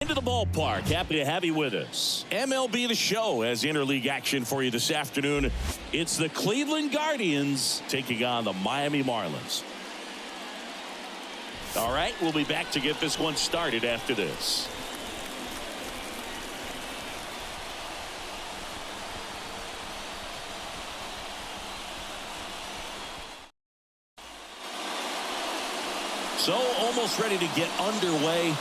Into the ballpark. Happy to have you with us. MLB The Show has interleague action for you this afternoon. It's the Cleveland Guardians taking on the Miami Marlins. All right, we'll be back to get this one started after this. So almost ready to get underway.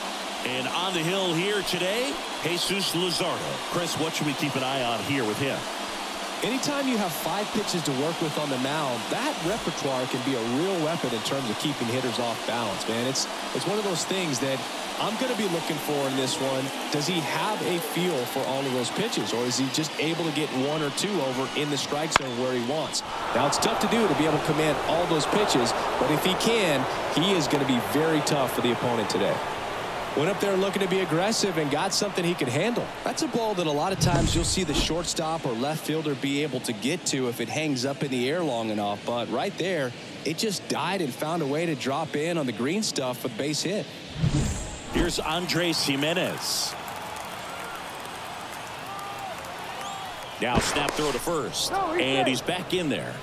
And on the hill here today, Jesus Luzardo. Chris, what should we keep an eye on here with him? Anytime you have 5 pitches to work with on the mound, that repertoire can be a real weapon in terms of keeping hitters off balance, man. It's one of those things that I'm going to be looking for in this one. Does he have a feel for all of those pitches, or is he just able to get 1 or 2 over in the strike zone where he wants? Now, it's tough to do to be able to command all those pitches, but if he can, he is going to be very tough for the opponent today. Went up there looking to be aggressive and got something he could handle. That's a ball that a lot of times you'll see the shortstop or left fielder be able to get to if it hangs up in the air long enough. But right there, it just died and found a way to drop in on the green stuff for the base hit. Here's Andres Jimenez. Now snap throw to first. And he's back in there.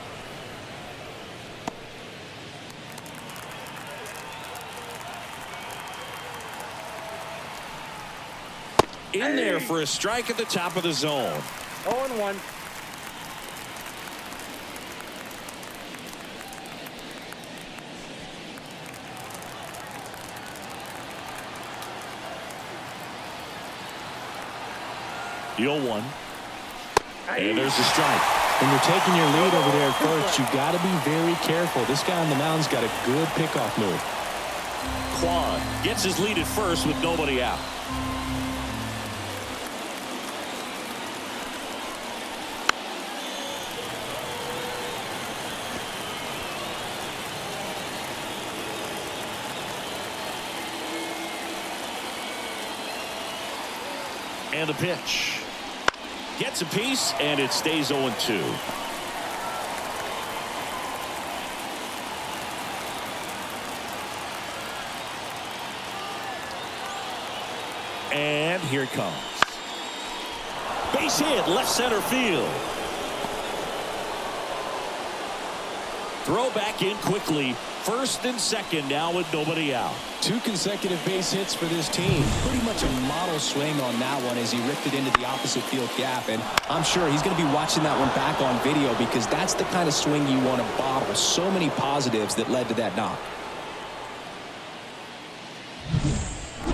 In there for a strike at the top of the zone. 0-1. The 0-1. And there's the strike. When you're taking your lead over there at first, you got to be very careful. This guy on the mound's got a good pickoff move. Quan gets his lead at first with nobody out. And the pitch. Gets a piece, and it stays 0-2. And here it comes. Base hit, left center field. Throw back in quickly. First and second now with nobody out. 2 consecutive base hits for this team. Pretty much a model swing on that one as he ripped it into the opposite field gap. And I'm sure he's going to be watching that one back on video because that's the kind of swing you want to bottle. So many positives that led to that knock.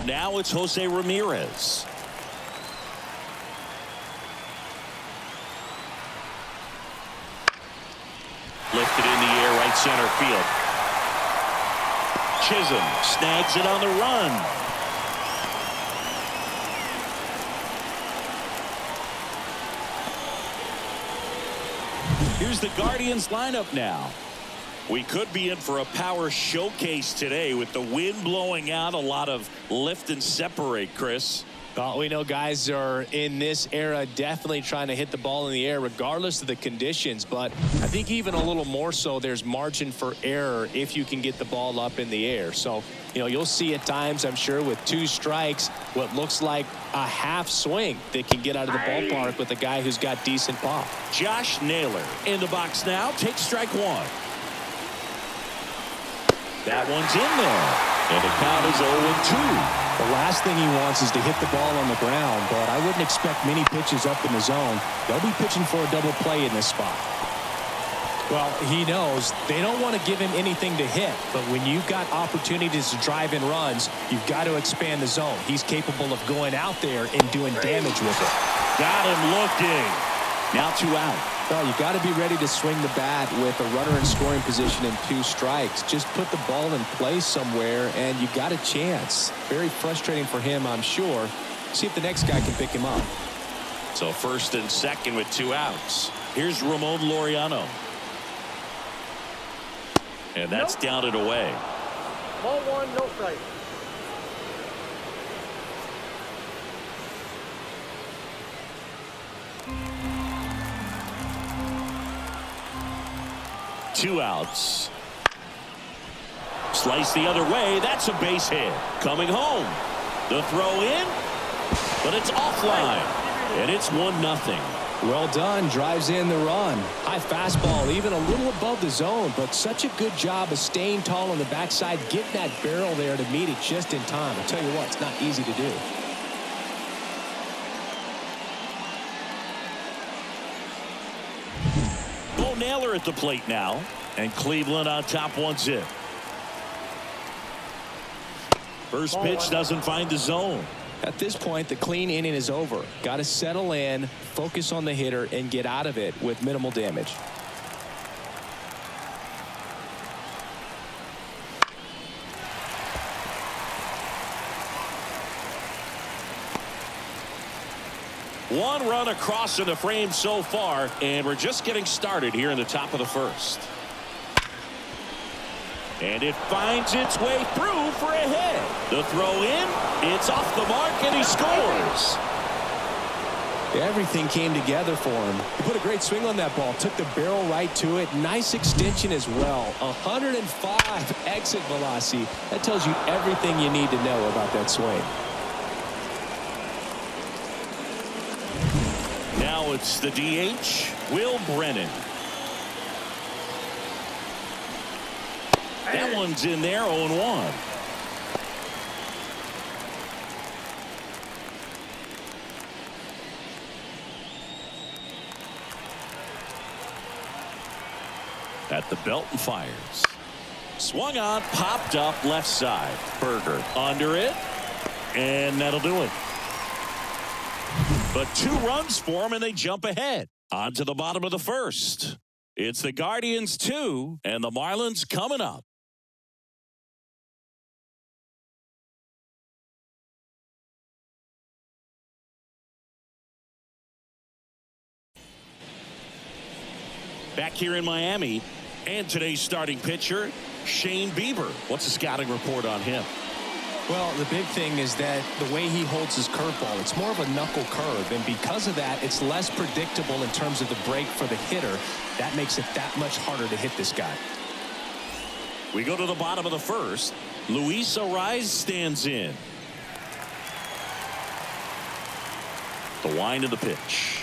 Now it's Jose Ramirez. Lifted in the air, right center field. Chisholm snags it on the run. Here's the Guardians lineup now. We could be in for a power showcase today with the wind blowing out, a lot of lift and separate, Chris. Well, we know guys are in this era definitely trying to hit the ball in the air regardless of the conditions, but I think even a little more so there's margin for error if you can get the ball up in the air. So, you know, you'll see at times, I'm sure, with 2 strikes, what looks like a half swing that can get out of the ballpark with a guy who's got decent pop. Josh Naylor in the box now, takes strike 1. That one's in there, and the count is 0-2. The last thing he wants is to hit the ball on the ground, but I wouldn't expect many pitches up in the zone. They'll be pitching for a double play in this spot. Well, he knows they don't want to give him anything to hit, but when you've got opportunities to drive in runs, you've got to expand the zone. He's capable of going out there and doing damage with it. Got him looking. Now 2 out. Well, you got to be ready to swing the bat with a runner in scoring position and 2 strikes. Just put the ball in play somewhere, and you got a chance. Very frustrating for him, I'm sure. See if the next guy can pick him up. So first and second with 2 outs. Here's Ramon Laureano. And that's down and away. Ball 1, no strike. 2 outs. Slice the other way. That's a base hit. Coming home. The throw in. but it's offline, and it's 1-0. Well done. Drives in the run. High fastball, even a little above the zone, but such a good job of staying tall on the backside, getting that barrel there to meet it just in time. I'll tell you what, it's not easy to do. Bo Naylor at the plate now, and Cleveland on top 1-0. First pitch doesn't find the zone. At this point, the clean inning is over. Got to settle in, focus on the hitter, and get out of it with minimal damage. One run across in the frame so far, and we're just getting started here in the top of the first. And it finds its way through for a hit. The throw in, it's off the mark, and he scores. Everything came together for him. He put a great swing on that ball, took the barrel right to it. Nice extension as well. 105 exit velocity. That tells you everything you need to know about that swing. Now it's the DH, Will Brennan. That one's in there, 0-1. At the belt and fires. Swung on, popped up left side. Berger under it, and that'll do it. But 2 runs for him, and they jump ahead. On to the bottom of the first. It's the Guardians 2, and the Marlins coming up. Back here in Miami, and today's starting pitcher, Shane Bieber. What's the scouting report on him? Well, the big thing is that the way he holds his curveball, it's more of a knuckle curve, and because of that, it's less predictable in terms of the break for the hitter. That makes it that much harder to hit this guy. We go to the bottom of the first. Luis Ariz stands in. The wind of the pitch.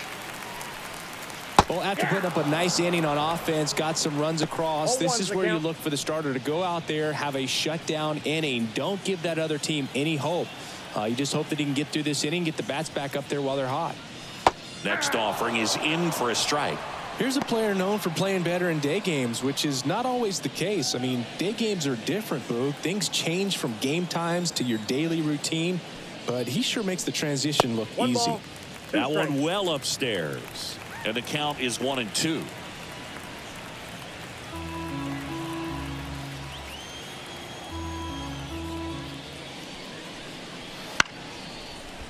Well, after putting up a nice inning on offense, got some runs across, this is where you look for the starter to go out there, have a shutdown inning. Don't give that other team any hope. You just hope that he can get through this inning, get the bats back up there while they're hot. Next offering is in for a strike. Here's a player known for playing better in day games, which is not always the case. I mean, day games are different, Boo. Things change from game times to your daily routine, but he sure makes the transition look easy. That one well upstairs. And the count is 1-2.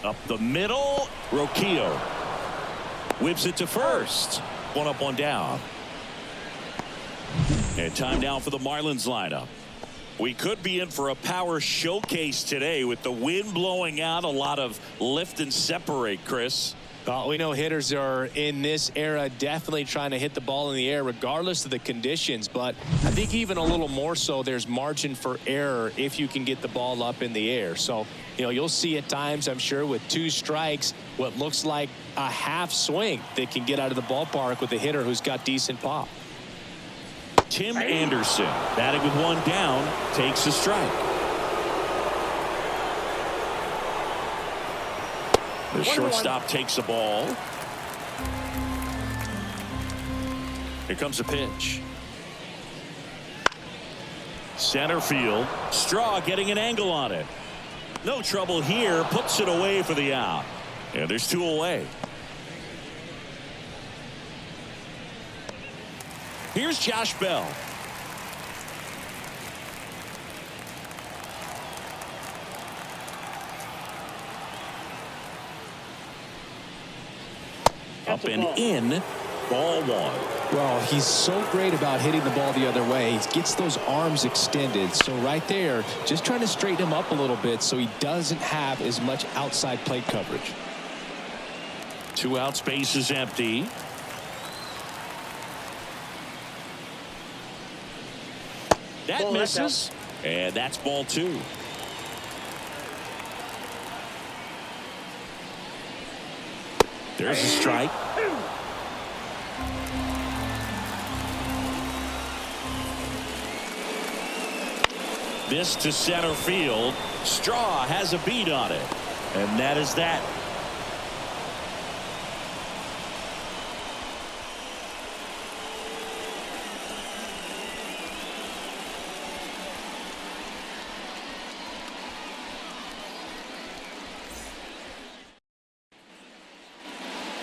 Up the middle, Roquillo whips it to first. 1 up, 1 down. And time now for the Marlins lineup. We could be in for a power showcase today with the wind blowing out, a lot of lift and separate, Chris. We know hitters are in this era definitely trying to hit the ball in the air regardless of the conditions, but I think even a little more so there's margin for error if you can get the ball up in the air. So, you know, you'll see at times, I'm sure, with 2 strikes, what looks like a half swing that can get out of the ballpark with a hitter who's got decent pop. Tim Anderson, batting with 1 down, takes a strike. The shortstop takes the ball. Here comes a pitch. Center field. Straw getting an angle on it. No trouble here. Puts it away for the out. And there's 2 away. Here's Josh Bell. Up and in, ball 1. Well, he's so great about hitting the ball the other way. He gets those arms extended. So right there, just trying to straighten him up a little bit so he doesn't have as much outside plate coverage. 2 outs, base is empty. That misses, and that's ball 2. There's a strike. This to center field. Straw has a beat on it. And that is that.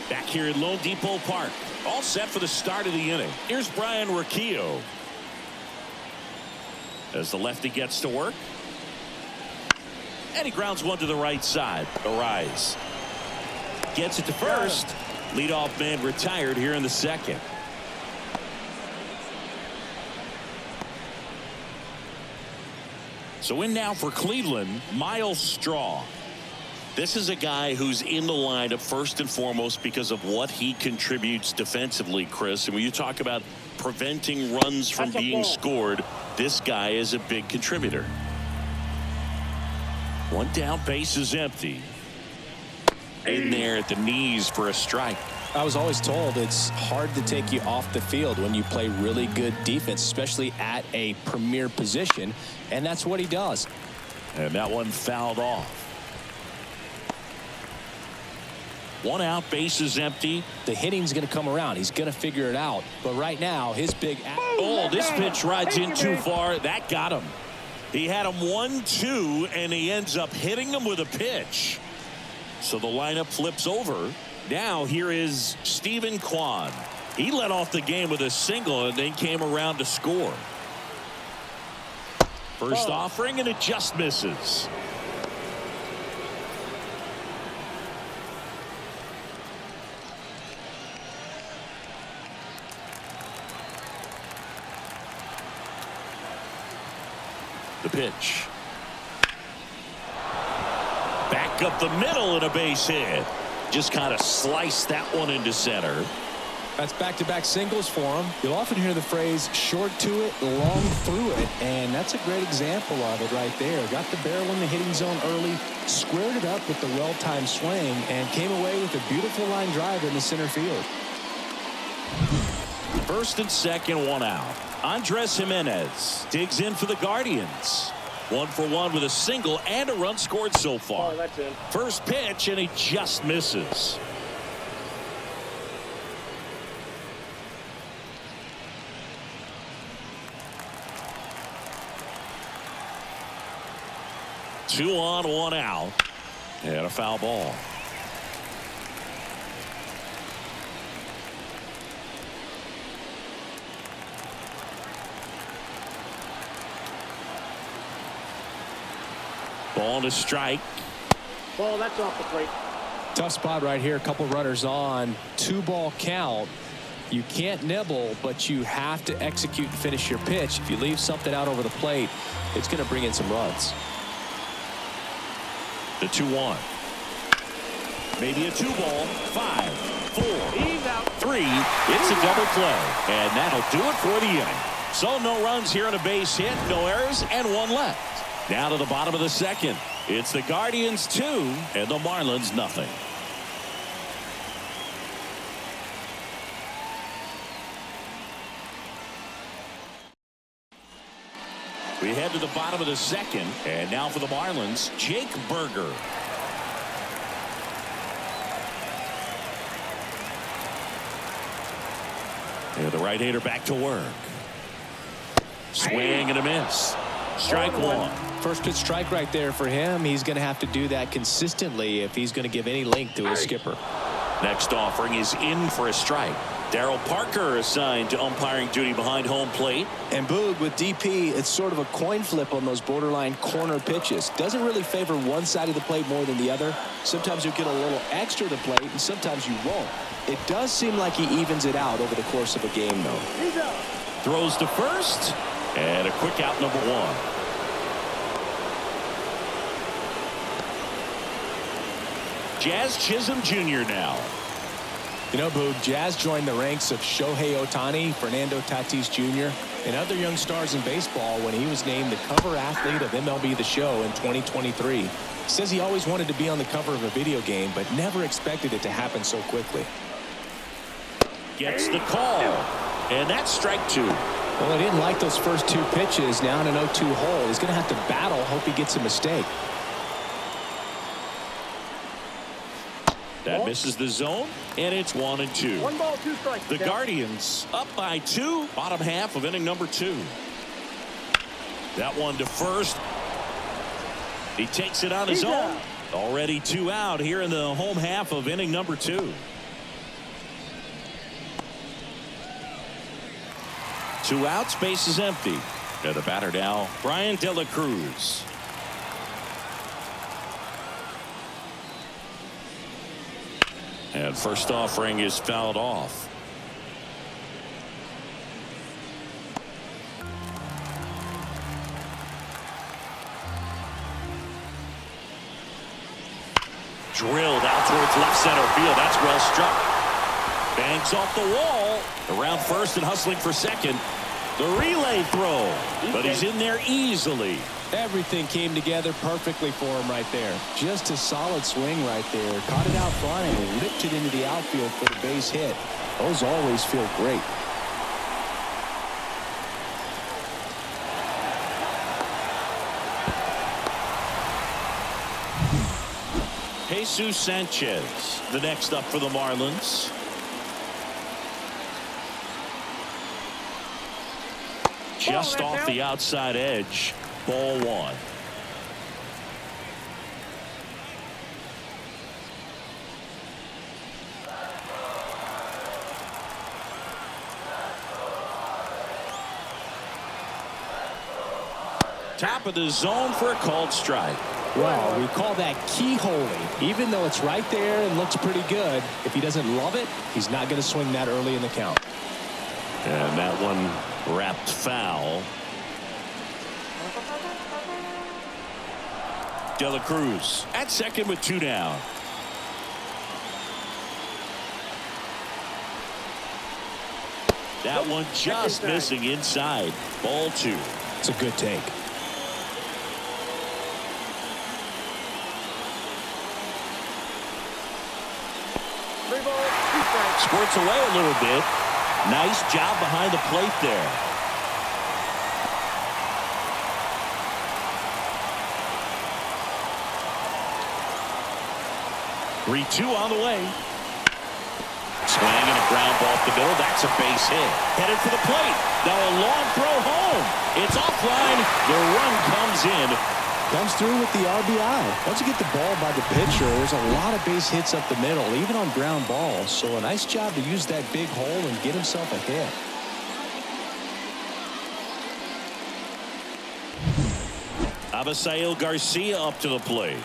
Back here at Lone Depot Park. All set for the start of the inning. Here's Brian Riccio. As the lefty gets to work. And he grounds one to the right side. Arise. Gets it to first. Leadoff man retired here in the second. So in now for Cleveland, Miles Straw. This is a guy who's in the lineup first and foremost because of what he contributes defensively, Chris. And when you talk about preventing runs from being scored, this guy is a big contributor. One down, base is empty. In there at the knees for a strike. I was always told it's hard to take you off the field when you play really good defense, especially at a premier position, and that's what he does. And that one fouled off. One out, base is empty. The hitting's going to come around. He's going to figure it out. But right now, his big... Oh, this pitch rides in too far. That got him. He had him 1-2, and he ends up hitting him with a pitch. So the lineup flips over. Now here is Steven Kwan. He led off the game with a single and then came around to score. First offering, and it just misses. The pitch. Back up the middle and a base hit. Just kind of sliced that one into center. That's back-to-back singles for him. You'll often hear the phrase short to it, long through it, and that's a great example of it right there. Got the barrel in the hitting zone early, squared it up with the well-timed swing, and came away with a beautiful line drive in the center field. First and second, one out. Andres Jimenez digs in for the Guardians. 1 for 1 with a single and a run scored so far. Oh, that's it. First pitch, and he just misses. Two on, one out, and a foul ball. Ball to strike. Ball, that's off the plate. Tough spot right here. A couple runners on. 2-ball count. You can't nibble, but you have to execute and finish your pitch. If you leave something out over the plate, it's going to bring in some runs. The 2-1. Maybe a 2-ball. 5, 4, He's out. 3. It's a double play, and that'll do it for the inning. So no runs here on a base hit, no errors, and one left. Down to the bottom of the second. It's the Guardians 2 and the Marlins nothing. We head to the bottom of the second, and now for the Marlins, Jake Berger. And the right-hander back to work. Swing and a miss. Strike one. First pitch strike right there for him. He's going to have to do that consistently if he's going to give any length to his skipper. Next offering is in for a strike. Darryl Parker assigned to umpiring duty behind home plate. And Boog, with DP, it's sort of a coin flip on those borderline corner pitches. Doesn't really favor one side of the plate more than the other. Sometimes you'll get a little extra to plate, and sometimes you won't. It does seem like he evens it out over the course of a game, though. He's out. Throws to first, and a quick out, number 1. Jazz Chisholm Jr. now. You know, Boog, Jazz joined the ranks of Shohei Ohtani, Fernando Tatis Jr., and other young stars in baseball when he was named the cover athlete of MLB The Show in 2023. Says he always wanted to be on the cover of a video game, but never expected it to happen so quickly. Gets the call. And that's strike 2. Well, he didn't like those first 2 pitches. Now in an 0-2 hole. He's going to have to battle. Hope he gets a mistake. That misses the zone, and it's 1-2. 1 ball, 2 strikes. The Guardians up by 2, bottom half of inning number 2. That one to first. He takes it on his own. Already 2 out here in the home half of inning number 2. 2 outs, base is empty. And the batter now, Brian De La Cruz. And first offering is fouled off. Drilled out towards left center field. That's well struck. Bangs off the wall. Around first and hustling for second. The relay throw. But he's in there easily. Everything came together perfectly for him right there. Just a solid swing right there. Caught it out front and ripped it into the outfield for the base hit. Those always feel great. Jesus Sanchez, the next up for the Marlins. Just off the outside edge. Ball 1. Top of the zone for a called strike. Well, we call that keyholing. Even though it's right there and looks pretty good, if he doesn't love it, he's not going to swing that early in the count. And that one wrapped foul. De La Cruz at second with 2 down. That one just missing inside. Ball 2. It's a good take. Squirts away a little bit. Nice job behind the plate there. Three-two on the way. Swing and a ground ball off the middle. That's a base hit. Headed for the plate. Now a long throw home. It's offline. The run comes in. Comes through with the RBI. Once you get the ball by the pitcher, there's a lot of base hits up the middle, even on ground balls. So a nice job to use that big hole and get himself a hit. Abisail Garcia up to the plate.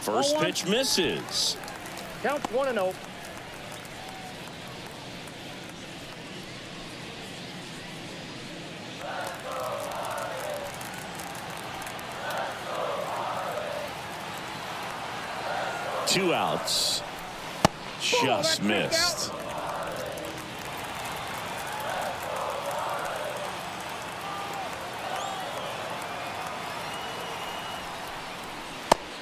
First pitch misses. Counts 1-0. Two outs. Just missed.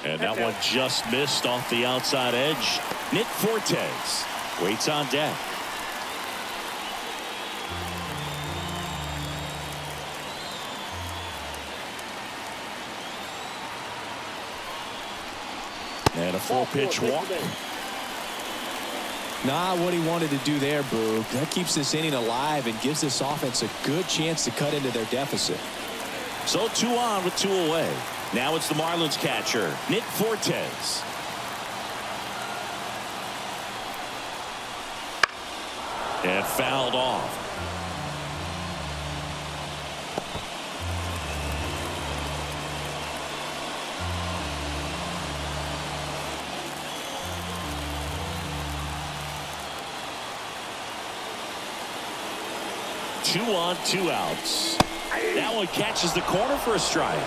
And that one just missed off the outside edge. Nick Fortes waits on deck. And a 4-pitch walk. Not what he wanted to do there, Boo. That keeps this inning alive and gives this offense a good chance to cut into their deficit. So 2 on with 2 away. Now it's the Marlins catcher, Nick Fortes. And fouled off. Two on, 2 outs. That one catches the corner for a strike.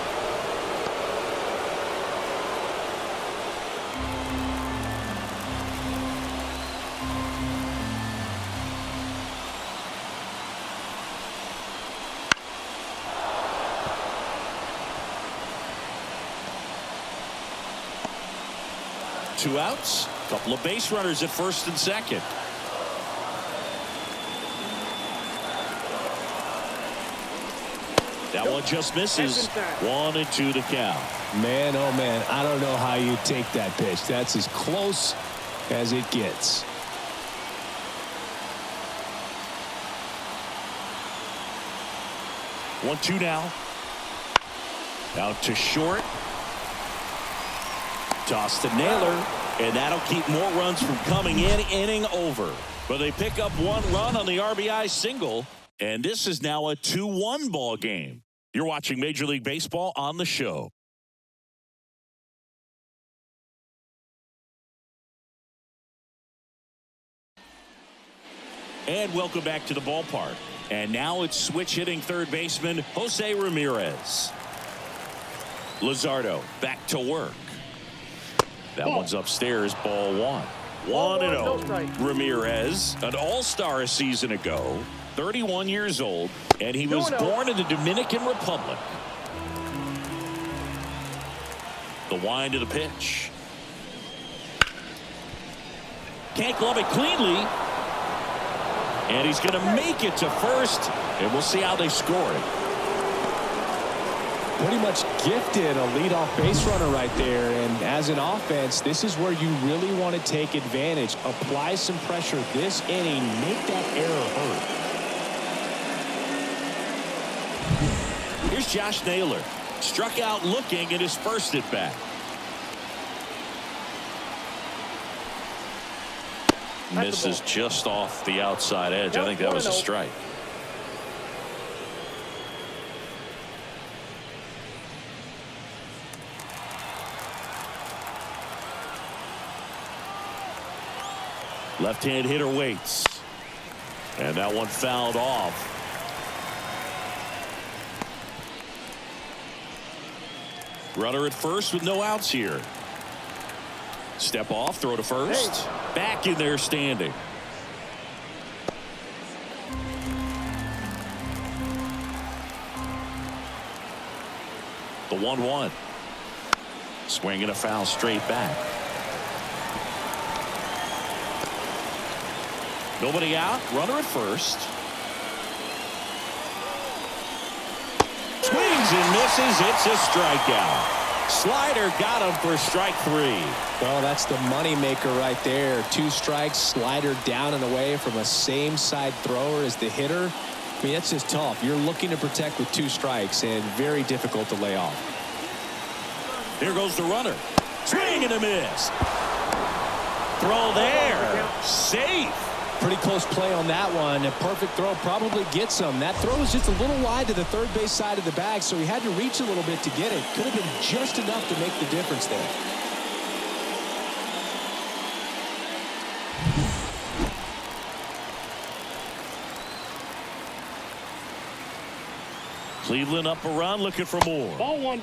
2 outs. Couple of base runners at first and second. That one just misses. 1-2 the count. Man, oh man, I don't know how you take that pitch. That's as close as it gets. One, two now. Out to short. Toss to Naylor. And that'll keep more runs from coming in. Inning over. But they pick up 1 run on the RBI single. And this is now a 2-1 ball game. You're watching Major League Baseball on the show. And welcome back to the ballpark. And now it's switch hitting third baseman Jose Ramirez. Luzardo back to work. That one's upstairs, ball 1. 1-0. Ramirez, an all-star a season ago, 31 years old, and he was born in the Dominican Republic. The wind of the pitch. Can't glove it cleanly. And he's going to make it to first, and we'll see how they score it. Pretty much gifted a leadoff base runner right there, and as an offense, this is where you really want to take advantage. Apply some pressure this inning, make that error hurt. Here's Josh Naylor. Struck out looking at his first at bat. Misses just off the outside edge. I think that was a strike. Left-hand hitter waits. And that one fouled off. Runner at first with no outs here. Step off, throw to first. Back in there standing. The 1-1. Swing and a foul straight back. Nobody out. Runner at first. Swings and misses. It's a strikeout. Slider got him for strike 3. Well, that's the money maker right there. 2 strikes, slider down and away from a same side thrower as the hitter. I mean, that's just tough. You're looking to protect with 2 strikes and very difficult to lay off. Here goes the runner. Swing and a miss. Throw there. Safe. Pretty close play on that one. A perfect throw probably gets him. That throw was just a little wide to the third base side of the bag, so he had to reach a little bit to get it. Could have been just enough to make the difference there. Cleveland up a run, looking for more. Ball 1.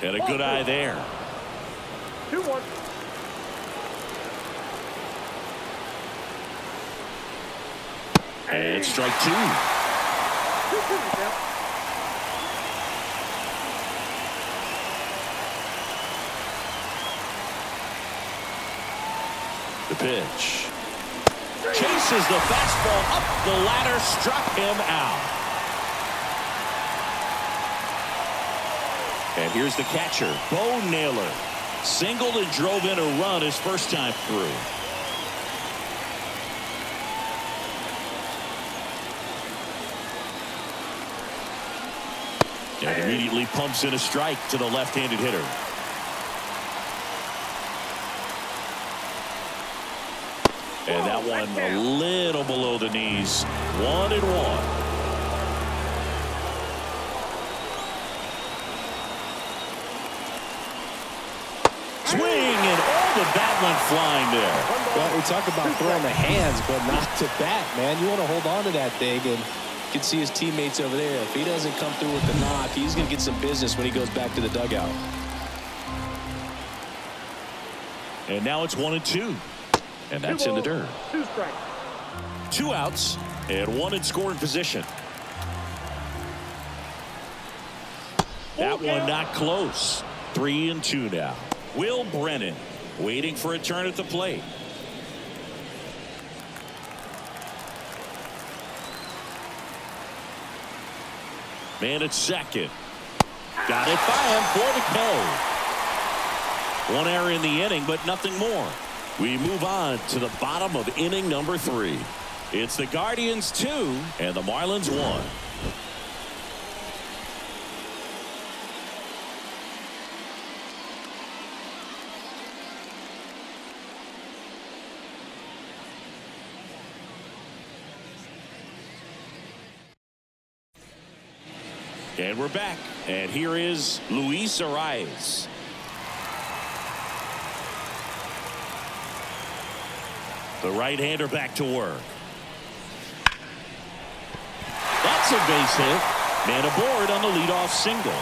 And a good eye there. 2-1. And strike 2. 2-2 now. The pitch. Chases the fastball up the ladder, struck him out. And here's the catcher, Bo Naylor. Singled and drove in a run his first time through. And immediately pumps in a strike to the left-handed hitter. And that one a little below the knees. 1-1. Swing, and all the bat went flying there. Well, we talk about throwing the hands, but not to bat, man. You want to hold on to that thing, and you can see his teammates over there. If he doesn't come through with the knock, he's going to get some business when he goes back to the dugout. And now it's 1-2. And that's in the dirt. 2 strikes. 2 outs and 1 in scoring position. That one not close. 3-2 now. Will Brennan waiting for a turn at the plate. Man at second. Got it by him for the K. One error in the inning, but nothing more. We move on to the bottom of inning number 3. It's the Guardians 2 and the Marlins 1. And we're back. And here is Luis Arias. The right-hander back to work. That's a base hit. Man aboard on the leadoff single.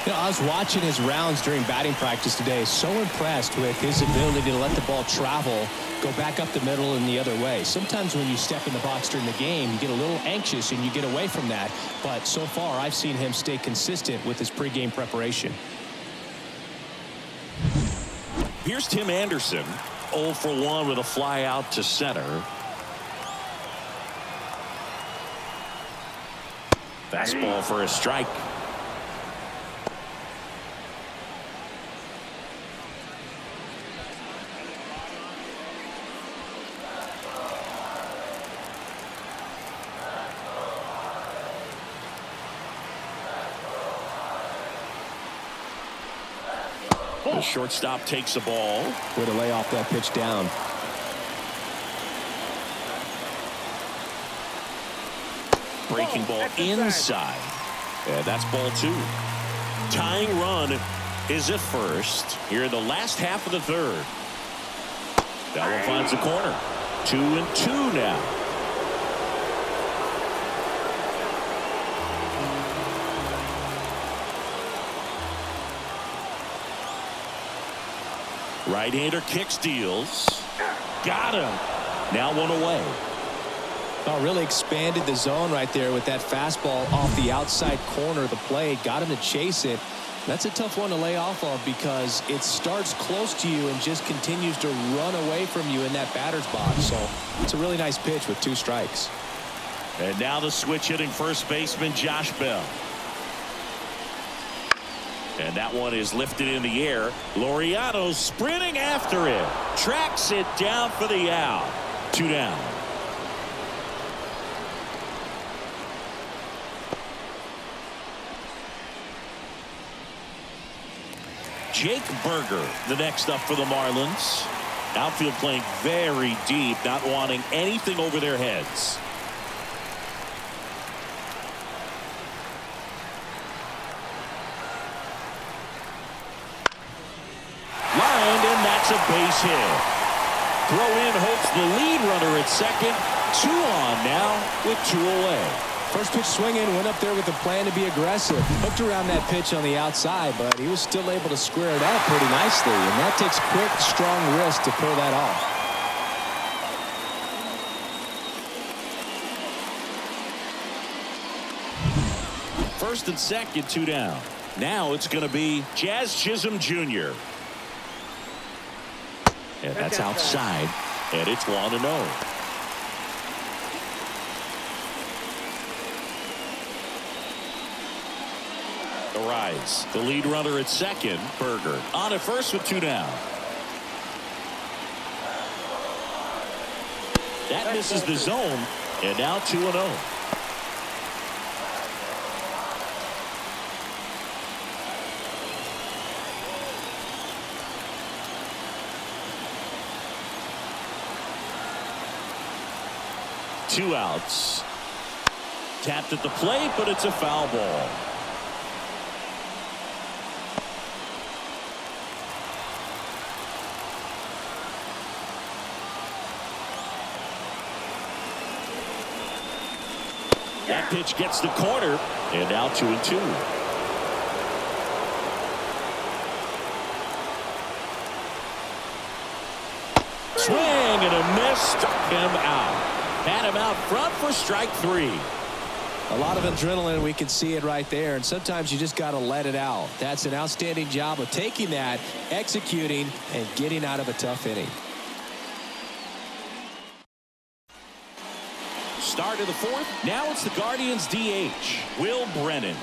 You know, I was watching his rounds during batting practice today. So impressed with his ability to let the ball travel, go back up the middle and the other way. Sometimes when you step in the box during the game, you get a little anxious and you get away from that. But so far, I've seen him stay consistent with his pregame preparation. Here's Tim Anderson, 0 for 1 with a fly out to center. Fastball for a strike. The shortstop takes the ball. Way to lay off that pitch down. Breaking ball inside. And that's ball 2. Tying run is at first here in the last half of the third. That one finds the corner. 2-2 now. Right-hander kicks, deals. Got him. Now one away. Oh, really expanded the zone right there with that fastball off the outside corner of the plate. Got him to chase it. That's a tough one to lay off of because it starts close to you and just continues to run away from you in that batter's box. So it's a really nice pitch with 2 strikes. And now the switch hitting first baseman Josh Bell. And that one is lifted in the air. Laureano sprinting after it. Tracks it down for the out. 2 down. Jake Berger, the next up for the Marlins. Outfield playing very deep, not wanting anything over their heads. Lined, and that's a base hit. Throw in hopes the lead runner at second. 2 on now with 2 away. First pitch swinging, went up there with the plan to be aggressive. Hooked around that pitch on the outside, but he was still able to square it up pretty nicely. And that takes quick, strong wrist to pull that off. First and second, 2 down. Now it's going to be Jazz Chisholm Jr. And that's outside, and it's 1-0. Rise. The lead runner at second, Berger. On at first with 2 down. That misses the zone, and now 2-0. Two outs. Tapped at the plate, but it's a foul ball. That pitch gets the corner, and now 2-2. Swing and a miss, struck him out. Had him out front for strike 3. A lot of adrenaline. We can see it right there. And sometimes you just got to let it out. That's an outstanding job of taking that, executing, and getting out of a tough inning. Start of the fourth. Now it's the Guardians DH, Will Brennan.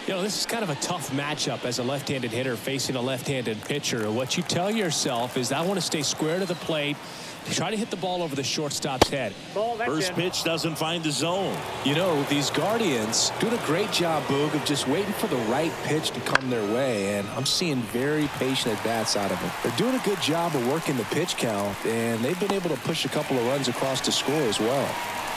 You know, this is kind of a tough matchup as a left-handed hitter facing a left-handed pitcher. What you tell yourself is, I want to stay square to the plate, try to hit the ball over the shortstop's head. First pitch doesn't find the zone. You know, these Guardians doing a great job, Boog, of just waiting for the right pitch to come their way, and I'm seeing very patient at-bats out of them. They're doing a good job of working the pitch count, and they've been able to push a couple of runs across to score as well.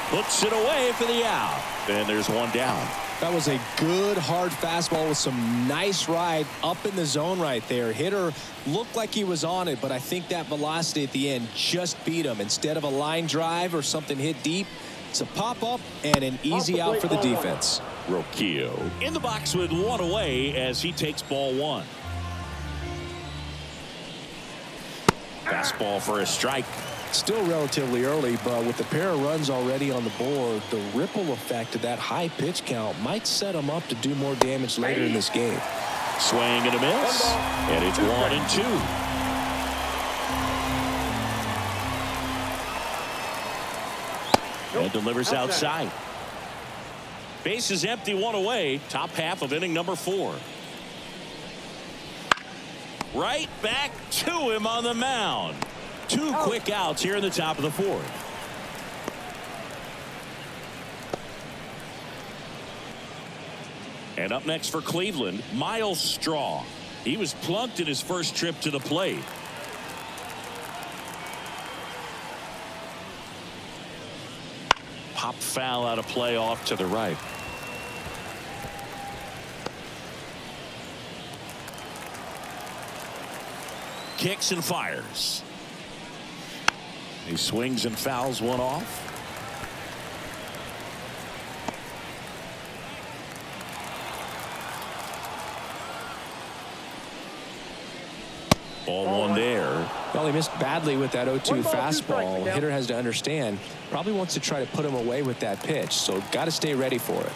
Puts it away for the out. And there's one down. That was a good hard fastball with some nice ride up in the zone right there. Hitter looked like he was on it, but I think that velocity at the end just beat him. Instead of a line drive or something hit deep, it's a pop-up and an easy out for the defense. Roquillo in the box with one away as he takes ball one. Fastball for a strike. Still relatively early, but with the pair of runs already on the board, the ripple effect of that high pitch count might set them up to do more damage later in this game. Swing and a miss, and it's 1-2. And delivers outside. Base is empty, one away. Top half of inning number 4. Right back to him on the mound. 2 quick outs here in the top of the 4th. And up next for Cleveland, Miles Straw. He was plunked in his first trip to the plate. Pop foul out of play off to the right. Kicks and fires. He swings and fouls one off. Ball one there. Well, he missed badly with that 0-2 fastball. Hitter has to understand, probably wants to try to put him away with that pitch, so got to stay ready for it.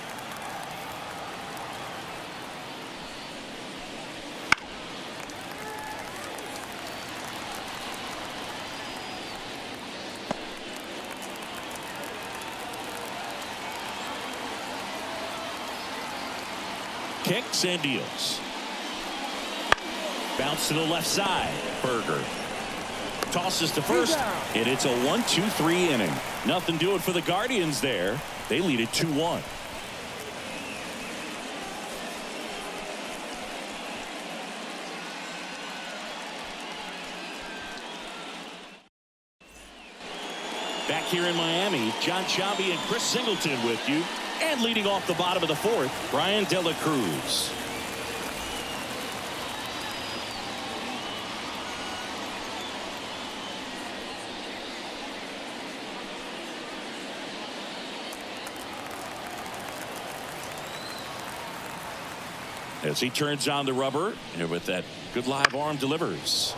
Kicks and deals. Bounce to the left side. Berger tosses to first, and it's a 1-2-3 inning. Nothing doing for the Guardians there. They lead it 2-1. Back here in Miami, John Sciambi and Chris Singleton with you. And leading off the bottom of the 4th, Brian De La Cruz. As he turns on the rubber, and with that good live arm delivers.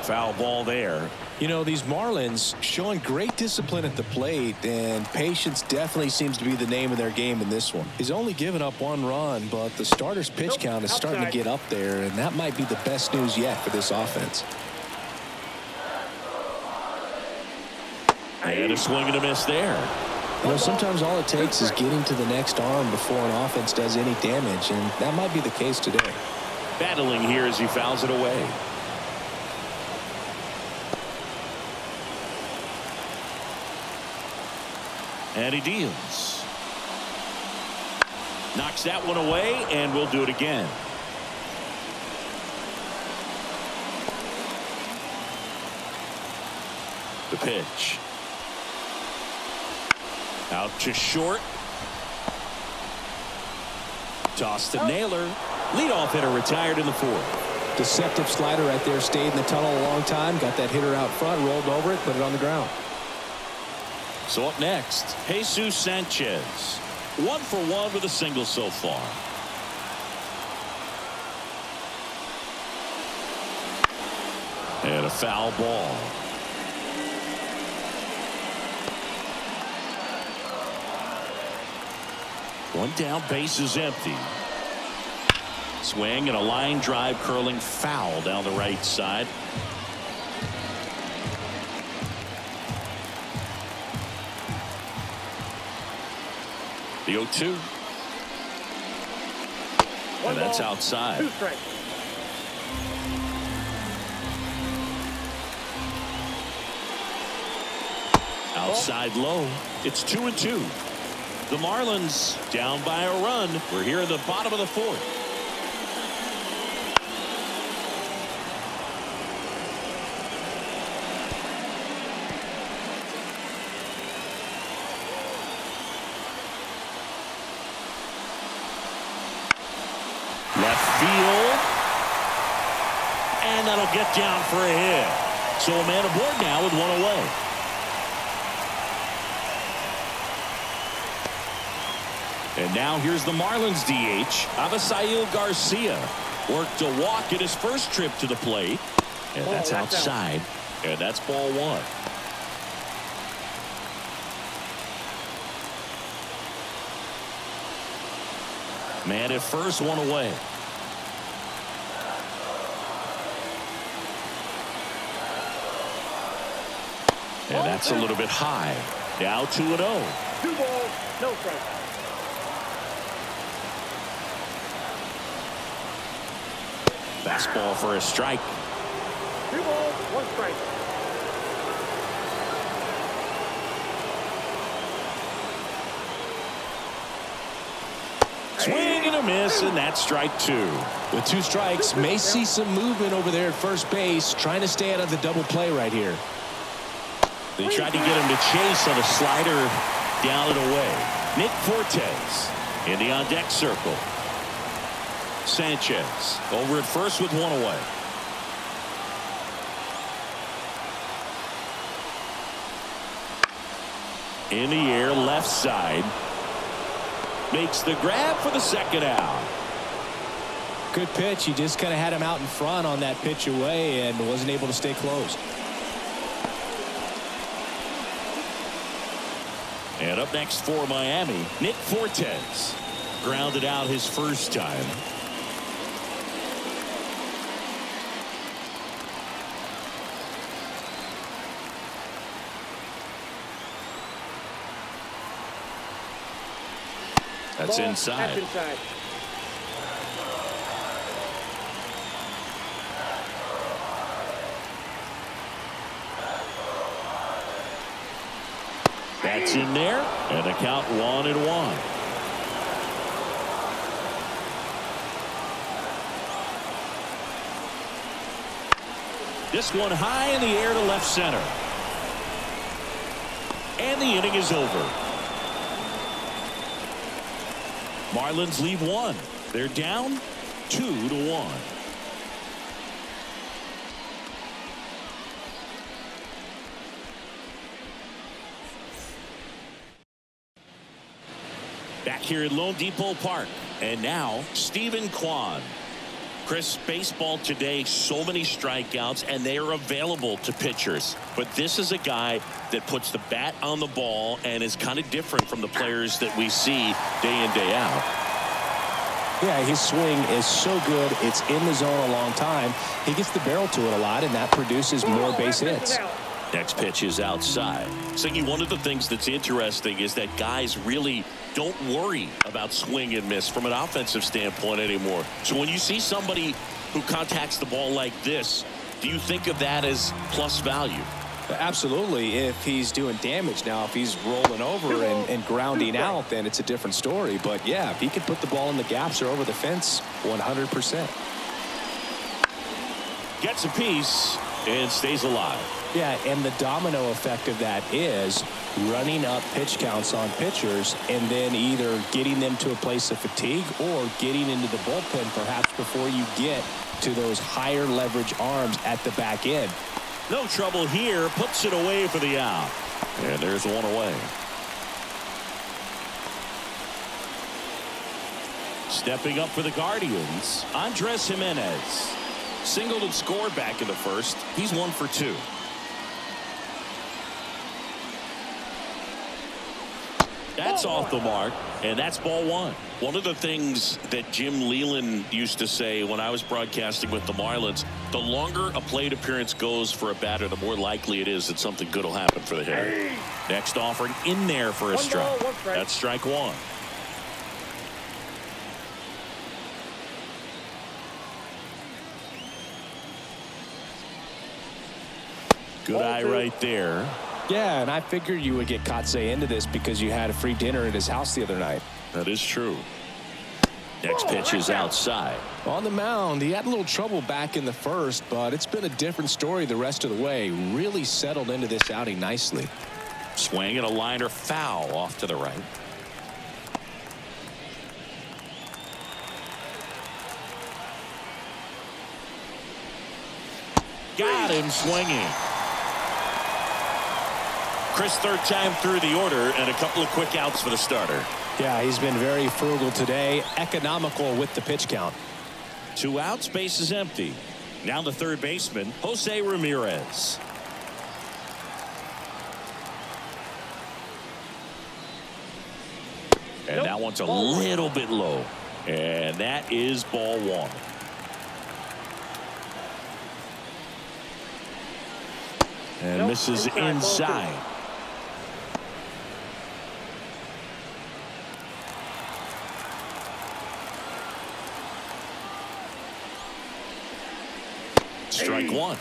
Foul ball there. You know, these Marlins showing great discipline at the plate, and patience definitely seems to be the name of their game in this one. He's only given up 1 run, but the starter's pitch count is starting to get up there, and that might be the best news yet for this offense. And a swing and a miss there. You know, sometimes all it takes is getting to the next arm before an offense does any damage, and that might be the case today. Battling here as he fouls it away. And he deals. Knocks that one away, and we'll do it again. The pitch. Out to short. Toss to Naylor. Leadoff hitter retired in the 4th. Deceptive slider right there. Stayed in the tunnel a long time. Got that hitter out front. Rolled over it. Put it on the ground. So up next, Jesus Sanchez. 1 for 1 with a single so far. And a foul ball. One down, base is empty. Swing and a line drive curling foul down the right side. The 0-2. And that's outside. 2 strikes. Outside low. It's 2-2. The Marlins down by a run. We're here in the bottom of the 4th. Left field. And that'll get down for a hit. So a man aboard now with one away. And now here's the Marlins DH, Avisail Garcia. Worked a walk in his first trip to the plate. And that's outside. And that's ball 1. Man at first, one away. And that's a little bit high. Now 2-0. 2 balls, no strikes. Fastball for a strike. 2 balls, 1 strike. Swing and a miss, and that's strike 2. With 2 strikes, may see some movement over there at first base, trying to stay out of the double play right here. They tried to get him to chase on a slider down and away. Nick Fortes in the on-deck circle. Sanchez over at first with 1 away. In the air, left side. Makes the grab for the second out. Good pitch. He just kind of had him out in front on that pitch away and wasn't able to stay close. And up next for Miami, Nick Fortes. Grounded out his first time. That's inside. That's inside. That's in there, and the count 1-1. This one high in the air to left center. And the inning is over. Marlins leave 1. They're down 2-1. Back here at Lone Depot Park. And now Stephen Kwan. Chris, baseball today, so many strikeouts, and they are available to pitchers. But this is a guy that puts the bat on the ball and is kind of different from the players that we see day in, day out. Yeah, his swing is so good. It's in the zone a long time. He gets the barrel to it a lot, and that produces more base hits. Next pitch is outside. Siggy, one of the things that's interesting is that guys really don't worry about swing and miss from an offensive standpoint anymore. So when you see somebody who contacts the ball like this, do you think of that as plus value? Absolutely. If he's doing damage now, if he's rolling over and grounding out, then it's a different story. But yeah, if he can put the ball in the gaps or over the fence, 100%. Gets a piece and stays alive. Yeah, and the domino effect of that is running up pitch counts on pitchers and then either getting them to a place of fatigue or getting into the bullpen perhaps before you get to those higher leverage arms at the back end. No trouble here. Puts it away for the out. And there's 1 away. Stepping up for the Guardians, Andres Jimenez. Singled and scored back in the first. He's 1 for 2. That's off the mark, and that's ball one. One of the things that Jim Leland used to say when I was broadcasting with the Marlins, the longer a plate appearance goes for a batter, the more likely it is that something good will happen for the hitter. Next offering in there for a strike. That's strike one. Good eye right there. Yeah, and I figured you would get Kotsay into this because you had a free dinner at his house the other night. That is true. Next pitch is outside. On the mound, he had a little trouble back in the first, but it's been a different story the rest of the way. Really settled into this outing nicely. Swing and a liner foul off to the right. Got him swinging. Chris, third time through the order, and a couple of quick outs for the starter. Yeah, he's been very frugal today, economical with the pitch count. 2 outs, base is empty. Now the third baseman, Jose Ramirez. And that one's a little bit low. And that is ball one. And misses inside. Strike one.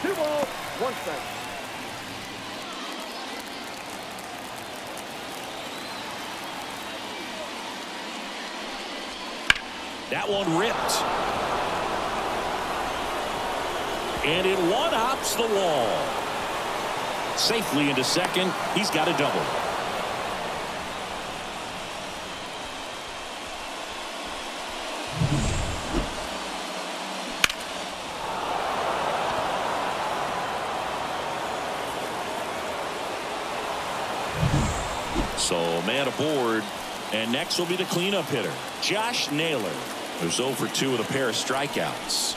2 balls, 1 strike. That one ripped. And it one-hops the wall. Safely into second. He's got a double. So man aboard, and next will be the cleanup hitter, Josh Naylor, who's 0 for 2 with a pair of strikeouts.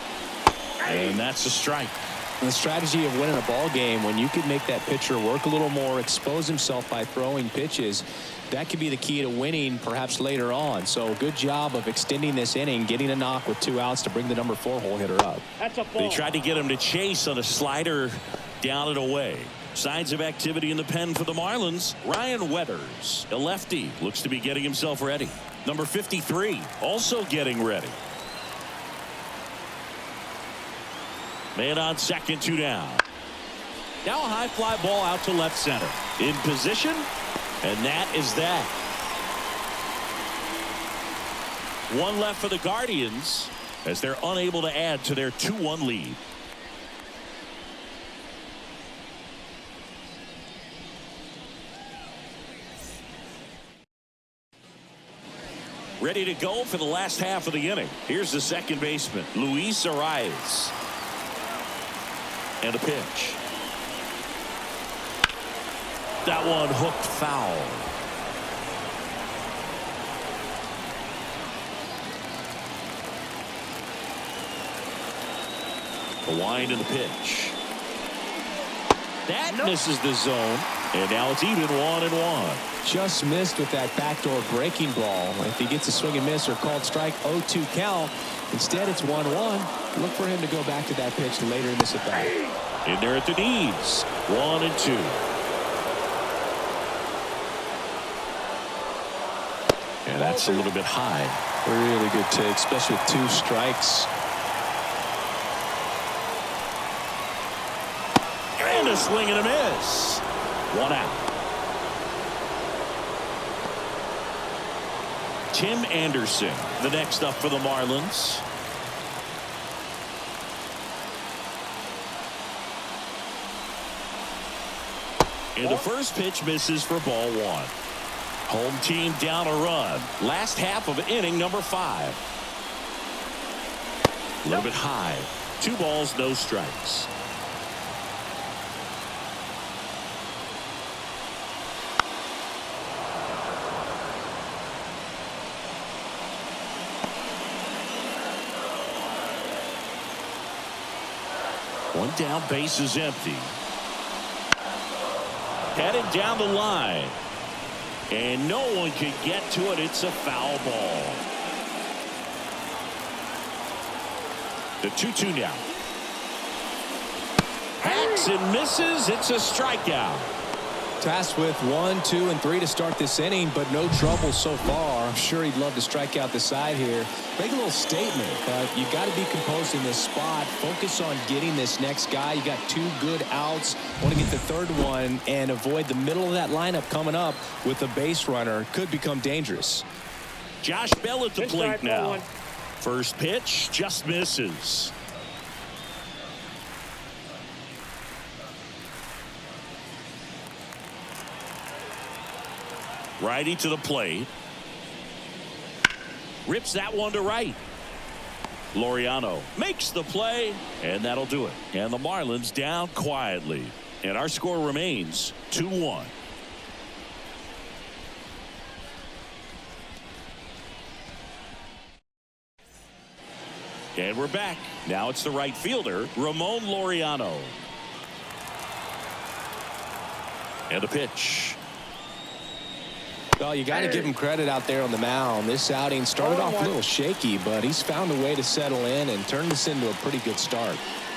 And that's a strike. And the strategy of winning a ball game, when you can make that pitcher work a little more, expose himself by throwing pitches, that could be the key to winning perhaps later on. So good job of extending this inning, getting a knock with 2 outs to bring the number 4 hole hitter up. That's a ball. They tried to get him to chase on a slider down and away. Signs of activity in the pen for the Marlins. Ryan Weathers, a lefty, looks to be getting himself ready. Number 53 also getting ready. Man on second, 2 down. Now a high fly ball out to left center. In position, and that is that. 1 left for the Guardians as they're unable to add to their 2-1 lead. Ready to go for the last half of the inning. Here's the second baseman, Luis Arias. And a pitch. That one hooked foul. The wind and the pitch. That misses the zone. And now it's even 1-1. Just missed with that backdoor breaking ball. If he gets a swing and miss or called strike, 0-2 count. Instead, it's 1-1. Look for him to go back to that pitch later in this at bat. In there at the knees. 1-2. And that's a little bit high. Really good take, especially with 2 strikes. And a swing and a miss. 1 out. Tim Anderson, the next up for the Marlins. And the first pitch misses for ball 1. Home team down a run. Last half of inning number 5. A little bit high. 2 balls, no strikes. One down, base is empty. Headed down the line. And no one can get to it. It's a foul ball. The 2-2 now. Hacks and misses. It's a strikeout. Tasked with 1, 2, and 3 to start this inning, but no trouble so far. I'm sure he'd love to strike out the side here. Make a little statement, but you got to be composed in this spot. Focus on getting this next guy. You got 2 good outs. Want to get the third one and avoid the middle of that lineup coming up with a base runner. Could become dangerous. Josh Bell at the plate now. First pitch just misses. Righty to the plate. Rips that one to right. Laureano makes the play, and that'll do it. And the Marlins down quietly. And our score remains 2-1. And we're back. Now it's the right fielder, Ramon Laureano. And a pitch. Well, you got to give him credit out there on the mound. This outing started off a little shaky, but he's found a way to settle in and turn this into a pretty good start.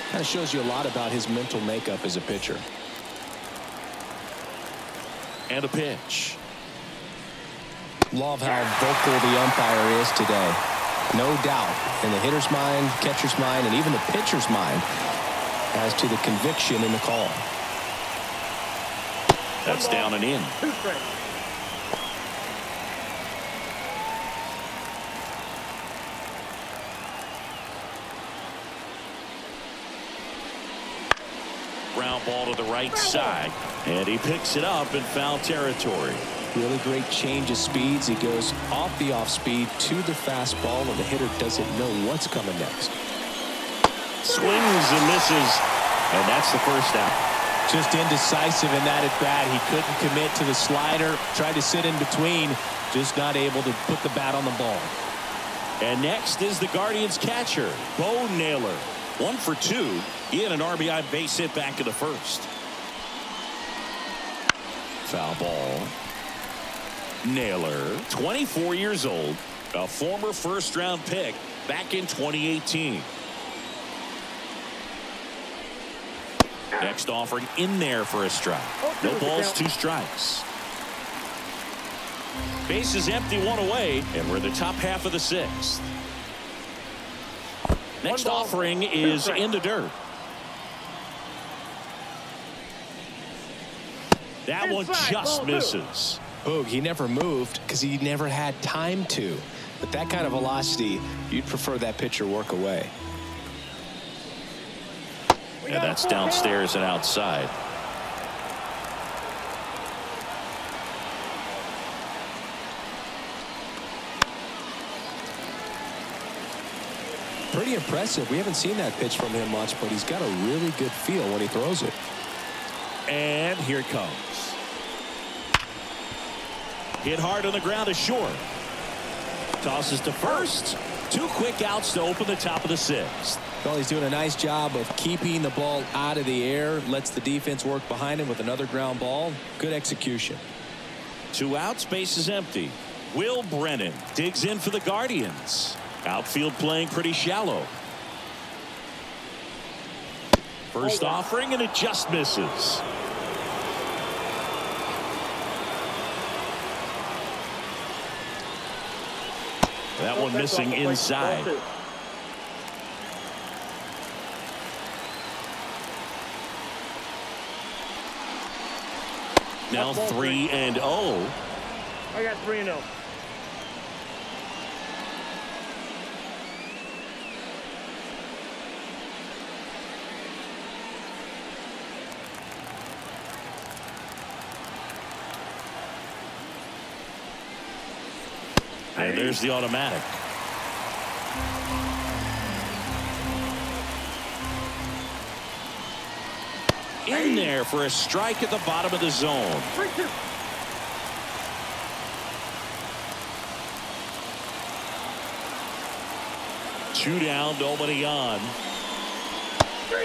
Kind of shows you a lot about his mental makeup as a pitcher. And a pitch. Love how vocal the umpire is today. No doubt in the hitter's mind, catcher's mind, and even the pitcher's mind as to the conviction in the call. That's down and in. Ground ball to the right side, and he picks it up in foul territory. Really great change of speeds. He goes off the off speed to the fastball, and the hitter doesn't know what's coming next. Swings and misses, and that's the first out. Just indecisive in that at bat. He couldn't commit to the slider. Tried to sit in between, just not able to put the bat on the ball. And next is the Guardians catcher, Bo Naylor. 1 for 2. He had an RBI base hit back in the first. Foul ball. Naylor, 24 years old, a former first-round pick back in 2018. Next offering in there for a strike. No balls, 2 strikes. Base is empty, 1 away, and we're in the top half of the 6th. Next offering is in the dirt. That one just misses. Boog, he never moved because he never had time to. But that kind of velocity, you'd prefer that pitcher work away. And that's downstairs and outside. Pretty impressive. We haven't seen that pitch from him much, but he's got a really good feel when he throws it. And here it comes. Hit hard on the ground to short. Tosses to first. 2 quick outs to open the top of the 6th. Well, he's doing a nice job of keeping the ball out of the air. Lets the defense work behind him with another ground ball. Good execution. 2 outs, base is empty. Will Brennan digs in for the Guardians. Outfield playing pretty shallow. First offering, and it just misses. That one missing inside. Now 3-0. I got 3-0. And there's the automatic. In there for a strike at the bottom of the zone. 3-2. Two down, nobody on.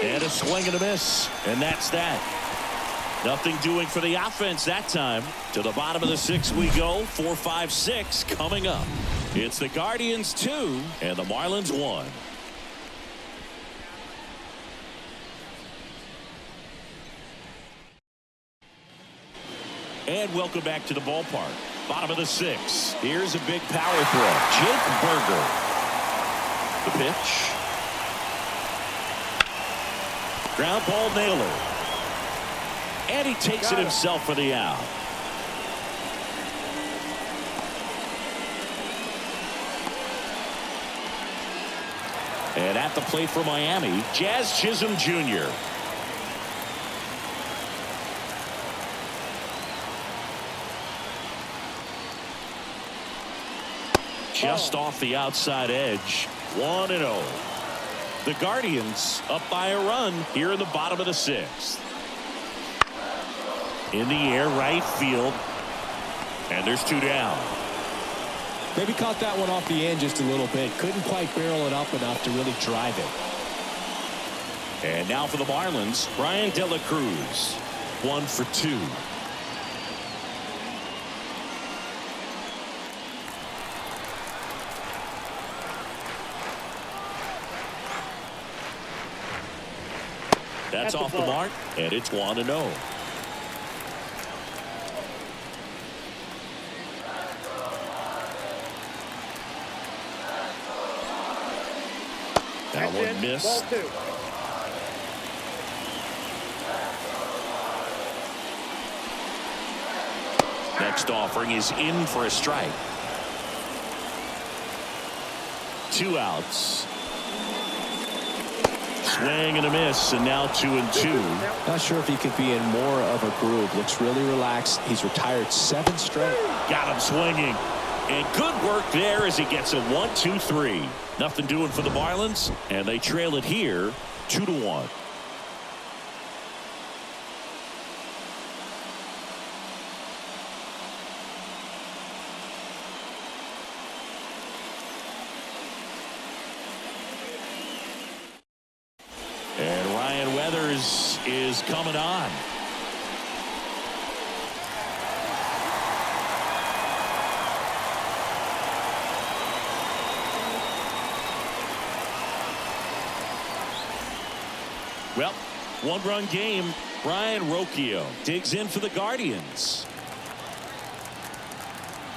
And a swing and a miss. And that's that. Nothing doing for the offense that time. To the bottom of the 6th we go. 4, 5, 6 coming up. It's the Guardians 2 and the Marlins 1. And welcome back to the ballpark. Bottom of the 6th. Here's a big power throw. Jake Burger. The pitch. Ground ball nailer. And he takes it himself for the out. And at the plate for Miami, Jazz Chisholm Jr. Just off the outside edge. 1-0. The Guardians up by a run here in the bottom of the 6th. In the air, right field. And there's 2 down. Maybe caught that one off the end just a little bit. Couldn't quite barrel it up enough to really drive it. And now for the Marlins, Brian De La Cruz. 1 for 2. That's off the mark, and it's 1-0. That one missed. Next offering is in for a strike. 2 outs. Swing and a miss, and now 2-2. Not sure if he could be in more of a groove. Looks really relaxed. He's retired 7 straight. Got him swinging. And good work there as he gets a 1-2-3. Nothing doing for the Marlins, and they trail it here 2-1. And Ryan Weathers is coming on. Well, 1-run game. Brian Rocchio digs in for the Guardians.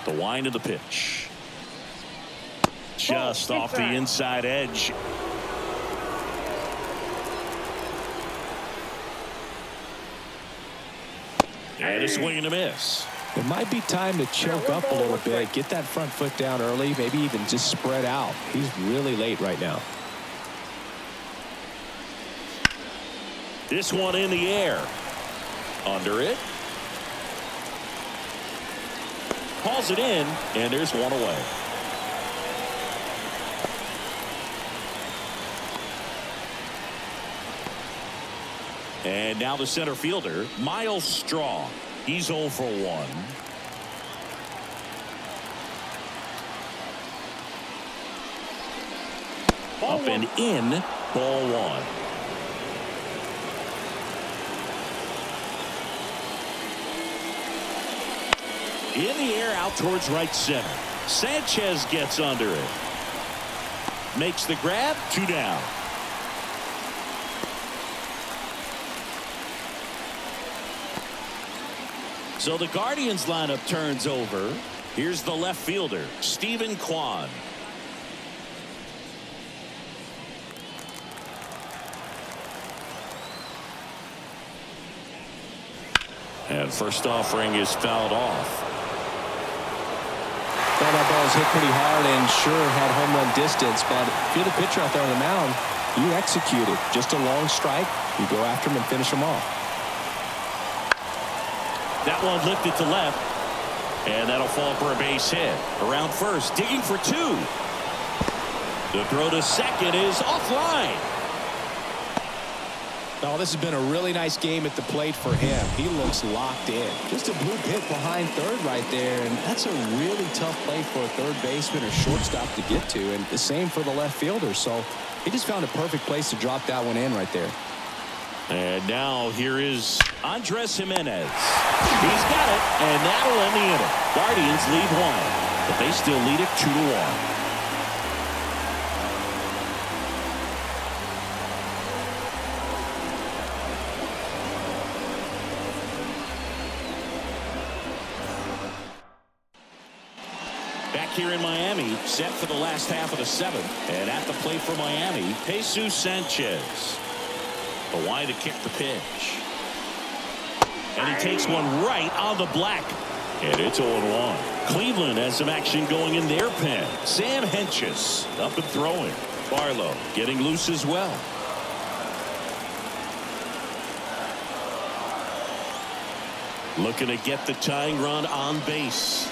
The wind of the pitch. Just off the inside edge. And a swing and a miss. It might be time to choke up a little bit. Get that front foot down early. Maybe even just spread out. He's really late right now. This one in the air. Under it. Calls it in, and there's one away. And now the center fielder, Miles Straw. He's 0 for 1. Up and in, ball 1. In the air out towards right center. Sanchez gets under it. Makes the grab, 2 down. So the Guardians lineup turns over. Here's the left fielder, Stephen Kwan. And first offering is fouled off. Well, that ball was hit pretty hard and sure had home run distance, but if you're the pitcher out there on the mound, you execute it. Just a long strike. You go after him and finish him off. That one lifted to left, and that'll fall for a base hit. Around first, digging for 2. The throw to second is offline. Oh, this has been a really nice game at the plate for him. He looks locked in. Just a blue pit behind third right there, and that's a really tough play for a third baseman or shortstop to get to, and the same for the left fielder. So he just found a perfect place to drop that one in right there. And now here is Andres Jimenez. He's got it, and that'll end the inning. Guardians lead 1, but they still lead it 2-1. Back here in Miami, set for the last half of the 7th. And at the plate for Miami, Jesus Sanchez. The wide to kick the pitch. And he takes one right on the black. And it's 0-1. Cleveland has some action going in their pen. Sam Hentges up and throwing. Barlow getting loose as well. Looking to get the tying run on base.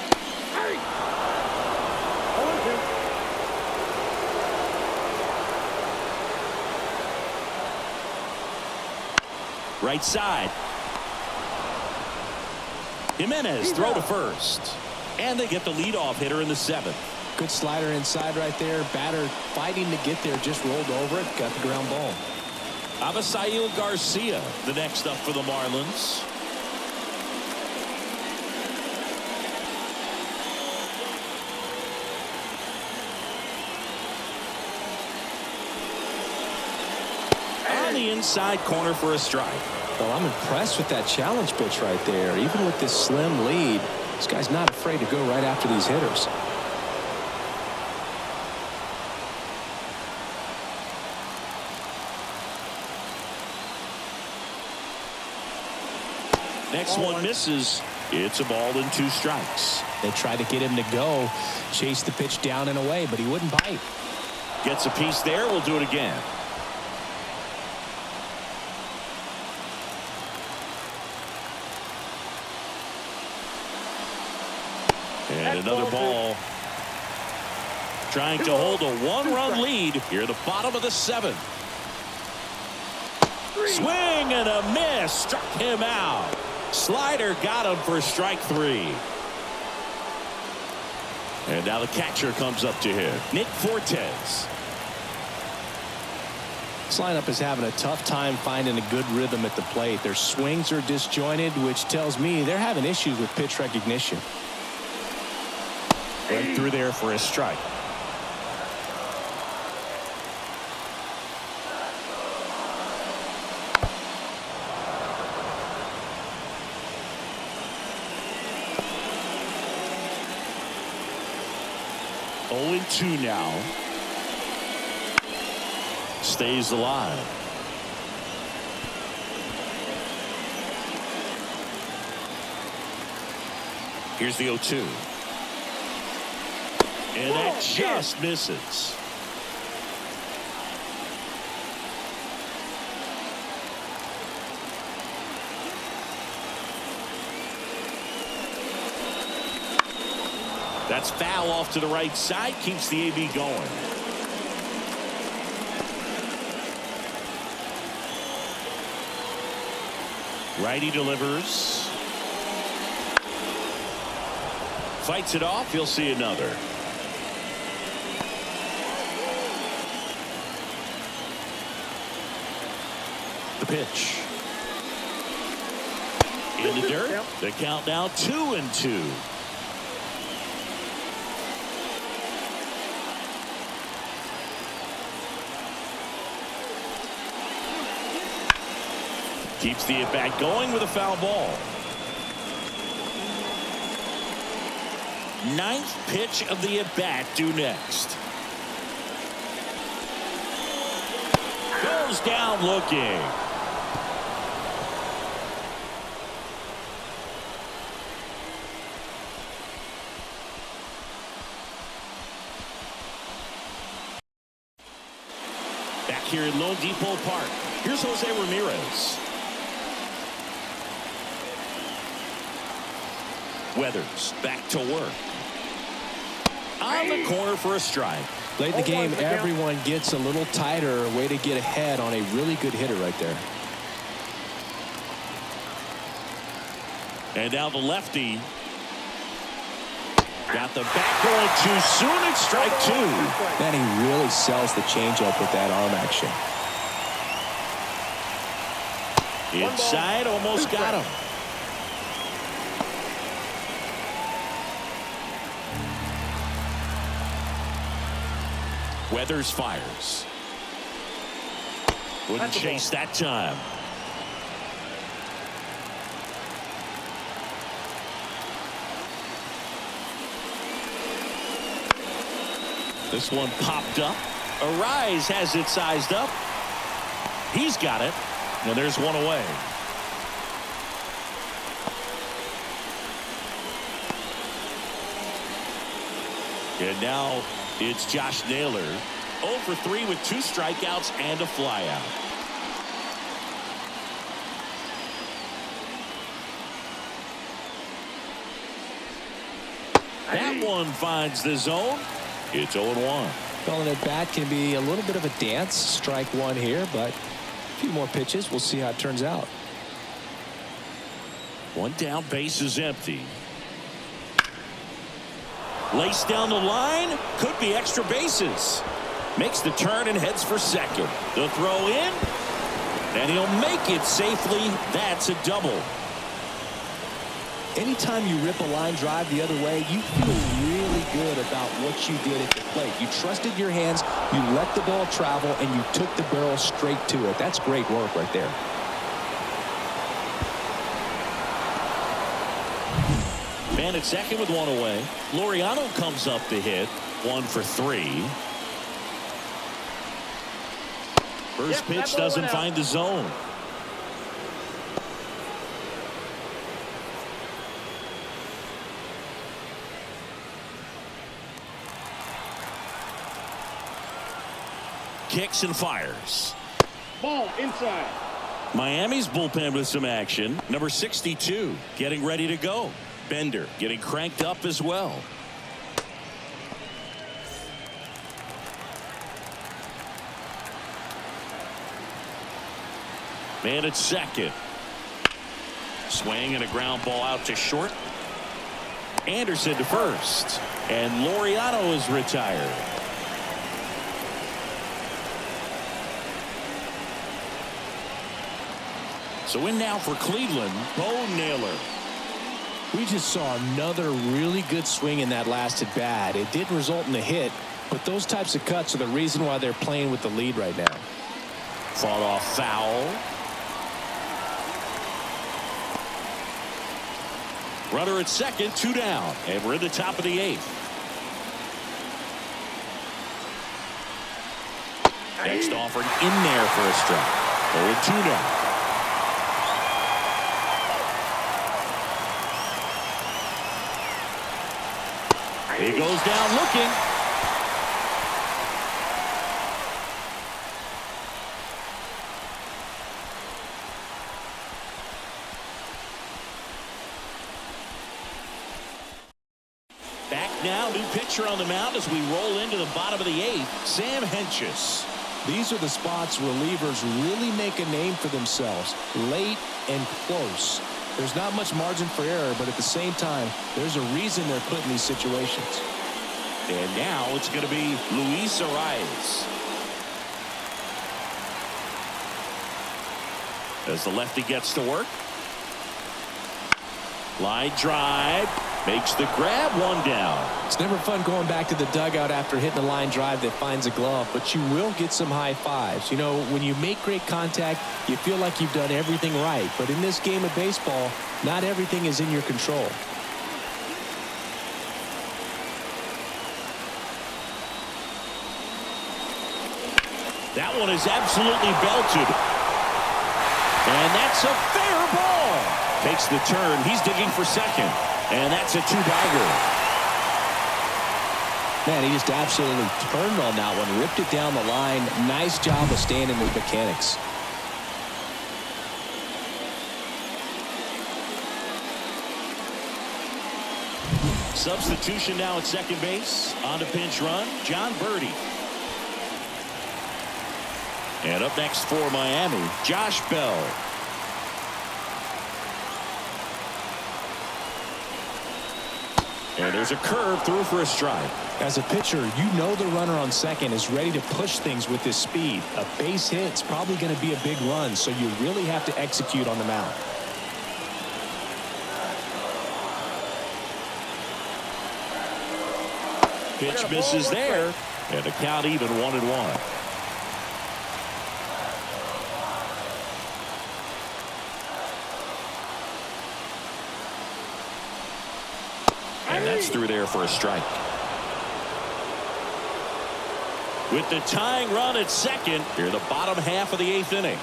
Right side. Jimenez throw to first. And they get the leadoff hitter in the 7th. Good slider inside right there. Batter fighting to get there. Just rolled over it. Got the ground ball. Avisail Garcia, the next up for the Marlins. On the inside corner for a strike. Well, I'm impressed with that challenge pitch right there. Even with this slim lead, this guy's not afraid to go right after these hitters. Next one misses. It's a ball and 2 strikes. They tried to get him to go, chase the pitch down and away, but he wouldn't bite. Gets a piece there. We'll do it again. And another ball. Trying to hold a 1-run lead here at the bottom of the 7th. Swing and a miss. Struck him out. Slider got him for strike 3. And now the catcher comes up to him. Nick Fortes. This lineup is having a tough time finding a good rhythm at the plate. Their swings are disjointed, which tells me they're having issues with pitch recognition. Right through there for a strike. Oh, 2 now. Stays alive. Here's the 0-2. And that just misses. That's foul off to the right side. Keeps the AB going. Righty delivers. Fights it off. You'll see another. The pitch. In the dirt. The count now 2-2. Keeps the at-bat going with a foul ball. 9th pitch of the at-bat due next. Goes down looking. Back here in Lone Depot Park, here's Jose Ramirez. Weathers back to work. On the corner for a strike. Late in the game, everyone gets a little tighter. A way to get ahead on a really good hitter right there. And now the lefty. Got the bat going too soon. It's strike 2. Man, he really sells the changeup with that arm action. Inside, almost got him. Weathers fires. Wouldn't chase that time. This one popped up. Arise has it sized up. He's got it. And there's one away. And now it's Josh Naylor. 0 for 3 with 2 strikeouts and a flyout. That one finds the zone. It's 0-1. Calling it bat can be a little bit of a dance. Strike one here, but a few more pitches. We'll see how it turns out. One down, base is empty. Laced down the line. Could be extra bases. Makes the turn and heads for second. The throw in. And he'll make it safely. That's a double. Anytime you rip a line drive the other way, you feel really good about what you did at the plate. You trusted your hands, you let the ball travel, and you took the barrel straight to it. That's great work right there. Man at second with one away. Laureano comes up to hit. 1 for 3. First pitch doesn't find the zone. Kicks and fires. Ball inside. Miami's bullpen with some action. Number 62 getting ready to go. Bender getting cranked up as well. Man at second. Swing and a ground ball out to short. Anderson to first. And Laureano is retired. So in now for Cleveland, Bo Naylor. We just saw another really good swing in that last at bat. It didn't result in a hit, but those types of cuts are the reason why they're playing with the lead right now. Fought off foul. Runner at second, 2 down, and we're in the top of the 8th. Next offering in there for a strike. 0-2 now. He goes down looking. Back now, new pitcher on the mound as we roll into the bottom of the 8th. Sam Hentges. These are the spots relievers really make a name for themselves. Late and close. There's not much margin for error, but at the same time, there's a reason they're put in these situations. And now it's going to be Luis Arias. As the lefty gets to work. Line drive. Makes the grab, 1 down. It's never fun going back to the dugout after hitting a line drive that finds a glove, but you will get some high fives. You know, when you make great contact, you feel like you've done everything right. But in this game of baseball, not everything is in your control. That one is absolutely belted. And that's a fair ball. Takes the turn. He's digging for second. And that's a 2-bagger. Man, he just absolutely turned on that one, ripped it down the line. Nice job of staying in with mechanics. Substitution now at second base. On to pinch run, John Birdie. And up next for Miami, Josh Bell. And there's a curve through for a strike. As a pitcher, you know the runner on second is ready to push things with his speed. A base hit's probably going to be a big run, so you really have to execute on the mound. Pitch misses there, and the count even 1-1. And that's through there for a strike. With the tying run at second, here the bottom half of the 8th inning.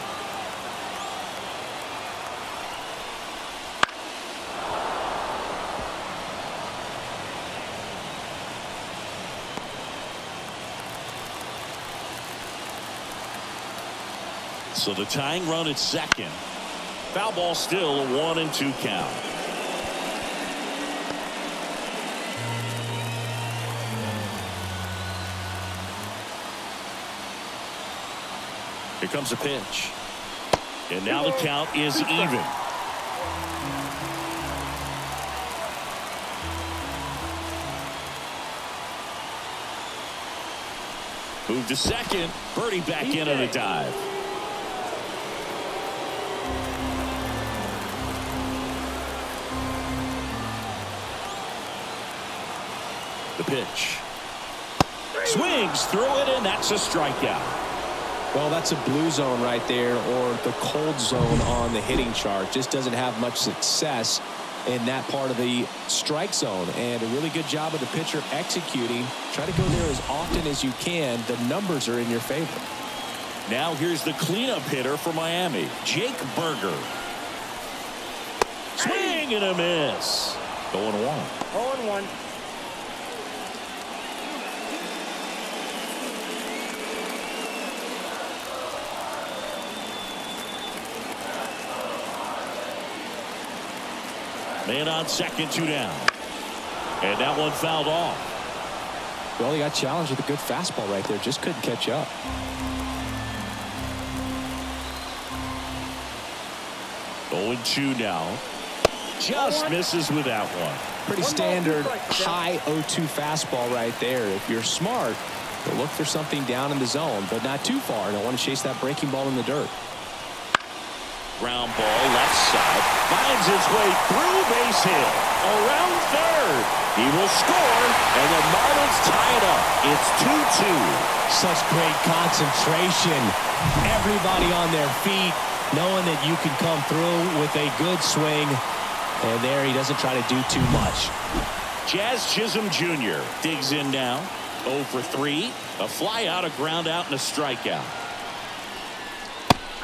So the tying run at second. Foul ball still, a 1-2 count. Here comes a pitch. And now the count is even. Move to second. Birdie back in on a dive. The pitch. Swings through it, and that's a strikeout. Well, that's a blue zone right there, or the cold zone on the hitting chart. Just doesn't have much success in that part of the strike zone. And a really good job of the pitcher executing. Try to go there as often as you can. The numbers are in your favor. Now here's the cleanup hitter for Miami, Jake Berger. Swing and a miss. 0-1. 0-1. Man on second, 2 down. And that one fouled off. Well, he got challenged with a good fastball right there. Just couldn't catch up. 0-2 now. Just misses with that one. Pretty standard high 0-2 fastball right there. If you're smart, you'll look for something down in the zone, but not too far. Don't want to chase that breaking ball in the dirt. Ground ball left side. Finds his way through base hit. Around third. He will score, and the Marlins tie it up. It's 2-2. Such great concentration. Everybody on their feet, knowing that you can come through with a good swing. And there he doesn't try to do too much. Jazz Chisholm Jr. digs in now. 0 for 3. A fly out, a ground out, and a strikeout.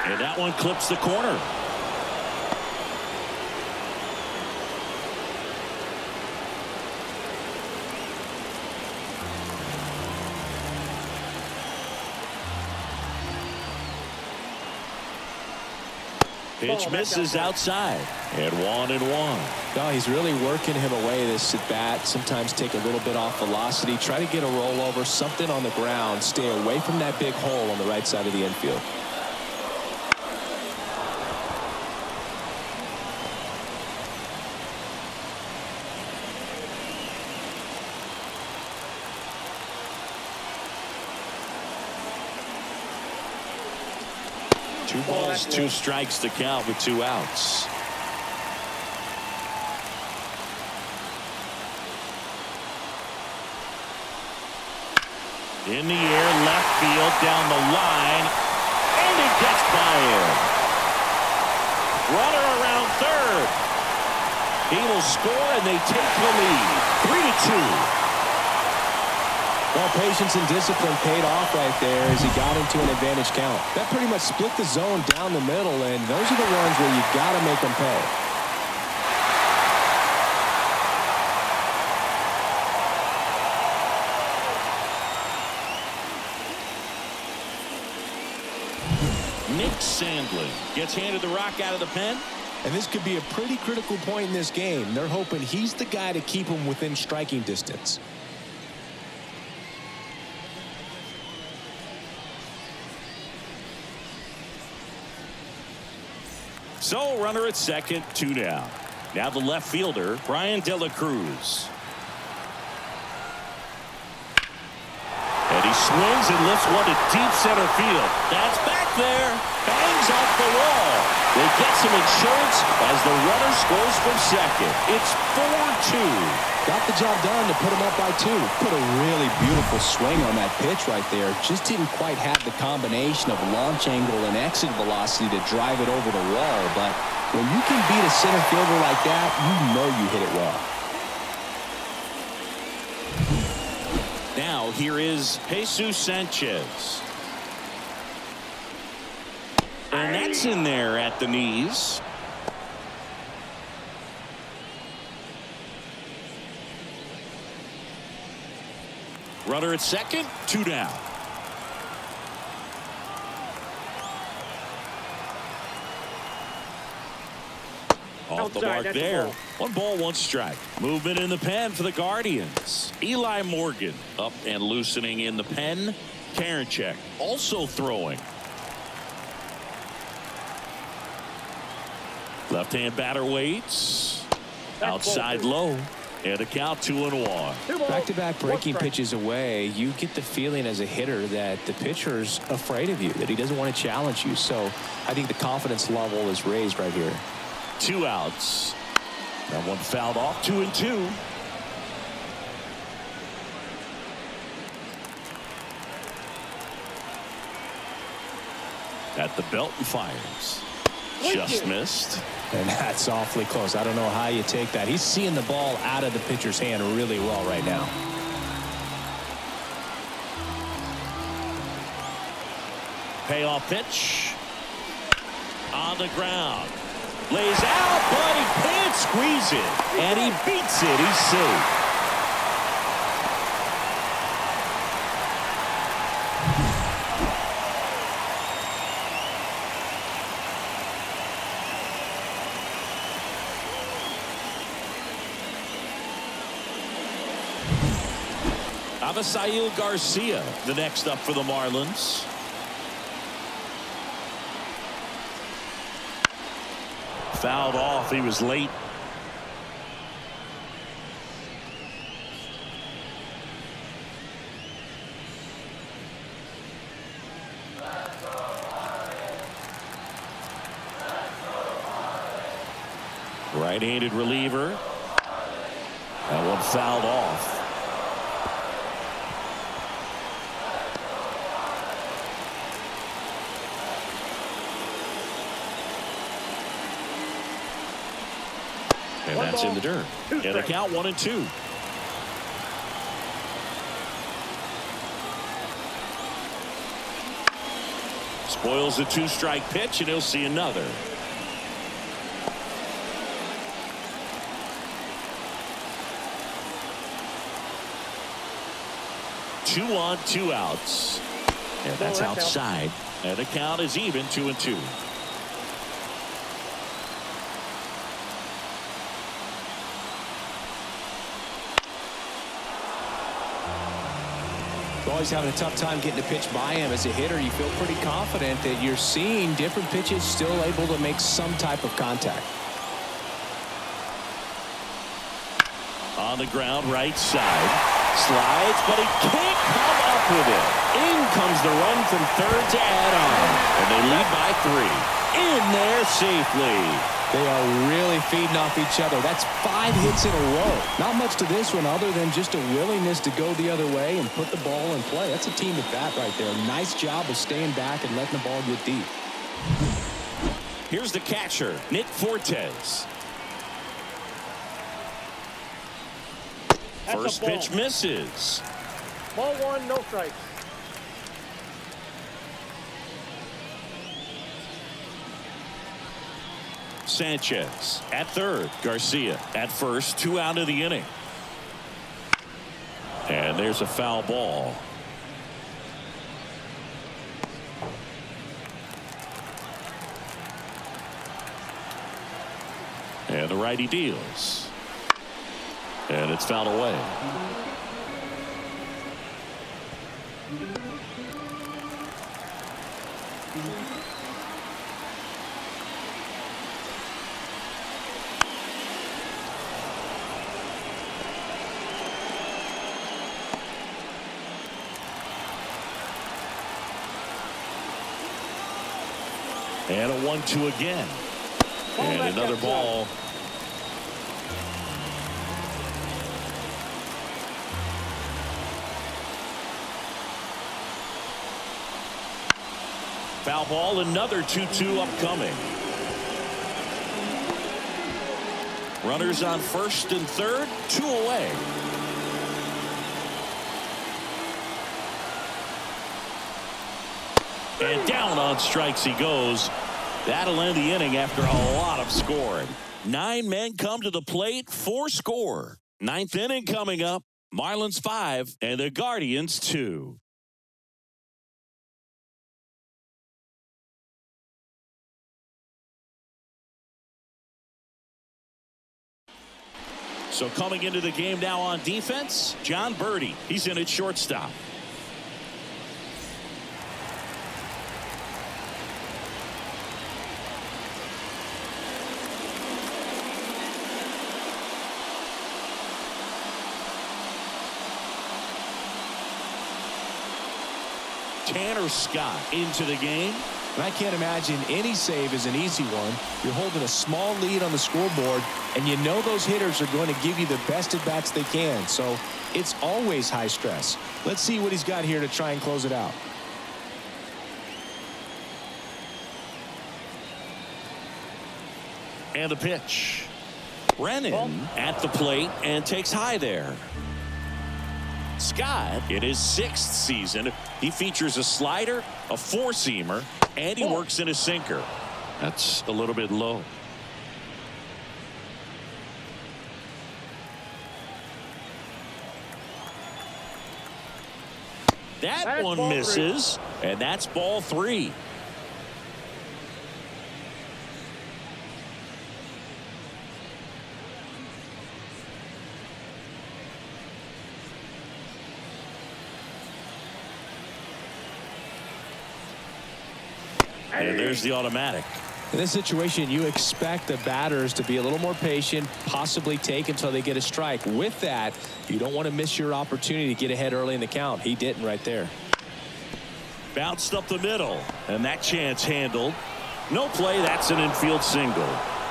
And that one clips the corner. Pitch misses outside. And 1-1. No, he's really working him away this at bat. Sometimes take a little bit off velocity. Try to get a rollover, something on the ground. Stay away from that big hole on the right side of the infield. Two balls, 2 strikes to count with 2 outs. In the air, left field, down the line, and it gets by him. Runner around third. He will score, and they take the lead. 3-2. Well, patience and discipline paid off right there as he got into an advantage count. That pretty much split the zone down the middle, and those are the ones where you got to make them pay. Nick Sandlin gets handed the rock out of the pen. And this could be a pretty critical point in this game. They're hoping he's the guy to keep him within striking distance. So runner at second, 2 down. Now the left fielder, Brian De La Cruz. And he swings and lifts one to deep center field. That's back there. Bangs off the wall. They get some insurance as the runner scores from second. It's 4-2. Got the job done to put him up by 2. Put a really beautiful swing on that pitch right there. Just didn't quite have the combination of launch angle and exit velocity to drive it over the wall. But when you can beat a center fielder like that, you know you hit it well. Now here is Jesus Sanchez. And that's in there at the knees. Runner at second, 2 down. Off the mark there. 1 ball, 1 strike. Movement in the pen for the Guardians. Eli Morgan up and loosening in the pen. Karinchak also throwing. Left-hand batter waits. Outside low. And a count 2-1. Back-to-back breaking pitches away, you get the feeling as a hitter that the pitcher's afraid of you, that he doesn't want to challenge you. So I think the confidence level is raised right here. 2 outs. That one fouled off. 2-2. At the belt and fires. Just missed. And that's awfully close. I don't know how you take that. He's seeing the ball out of the pitcher's hand really well right now. Payoff pitch. On the ground. Lays out, but he can't squeeze it. And he beats it. He's safe. Avisail Garcia, the next up for the Marlins. Fouled off. He was late. Right-handed reliever. That one fouled off. And that's in the dirt. And a count 1-2. Spoils the 2-strike pitch, and he'll see another. Two on, 2 outs. And that's outside. And the count is even, 2-2. Always having a tough time getting a pitch by him. As a hitter, you feel pretty confident that you're seeing different pitches still able to make some type of contact. On the ground, right side. Slides, but he can't come up with it. In comes the run from third to add on. And they lead by 3. In there safely. They are really feeding off each other. That's 5 hits in a row. Not much to this one other than just a willingness to go the other way and put the ball in play. That's a team at bat right there. Nice job of staying back and letting the ball get deep. Here's the catcher, Nick Fortes. First pitch misses. Ball 1, no strikes. Sanchez at third. Garcia at first. 2 out of the inning. And there's a foul ball. And the righty deals. And it's fouled away. And a 1-2 again. And another ball. Foul ball, another 2-2 upcoming. Runners on first and third, 2 away. And down on strikes he goes. That'll end the inning after a lot of scoring. 9 men come to the plate, 4 score. 9th inning coming up. Marlins 5 and the Guardians 2. So coming into the game now on defense, John Birdie. He's in at shortstop. Tanner Scott into the game. And I can't imagine any save is an easy one. You're holding a small lead on the scoreboard, and you know those hitters are going to give you the best at-bats they can. So it's always high stress. Let's see what he's got here to try and close it out. And the pitch. Brennan at the plate and takes high there. Scott, in his 6th season, he features a slider, a 4-seamer, and he works in a sinker. That's a little bit low. That one misses, and that's ball 3. And there's the automatic. In this situation, you expect the batters to be a little more patient, possibly take until they get a strike. With that, you don't want to miss your opportunity to get ahead early in the count. He didn't right there. Bounced up the middle, and that chance handled. No play. That's an infield single.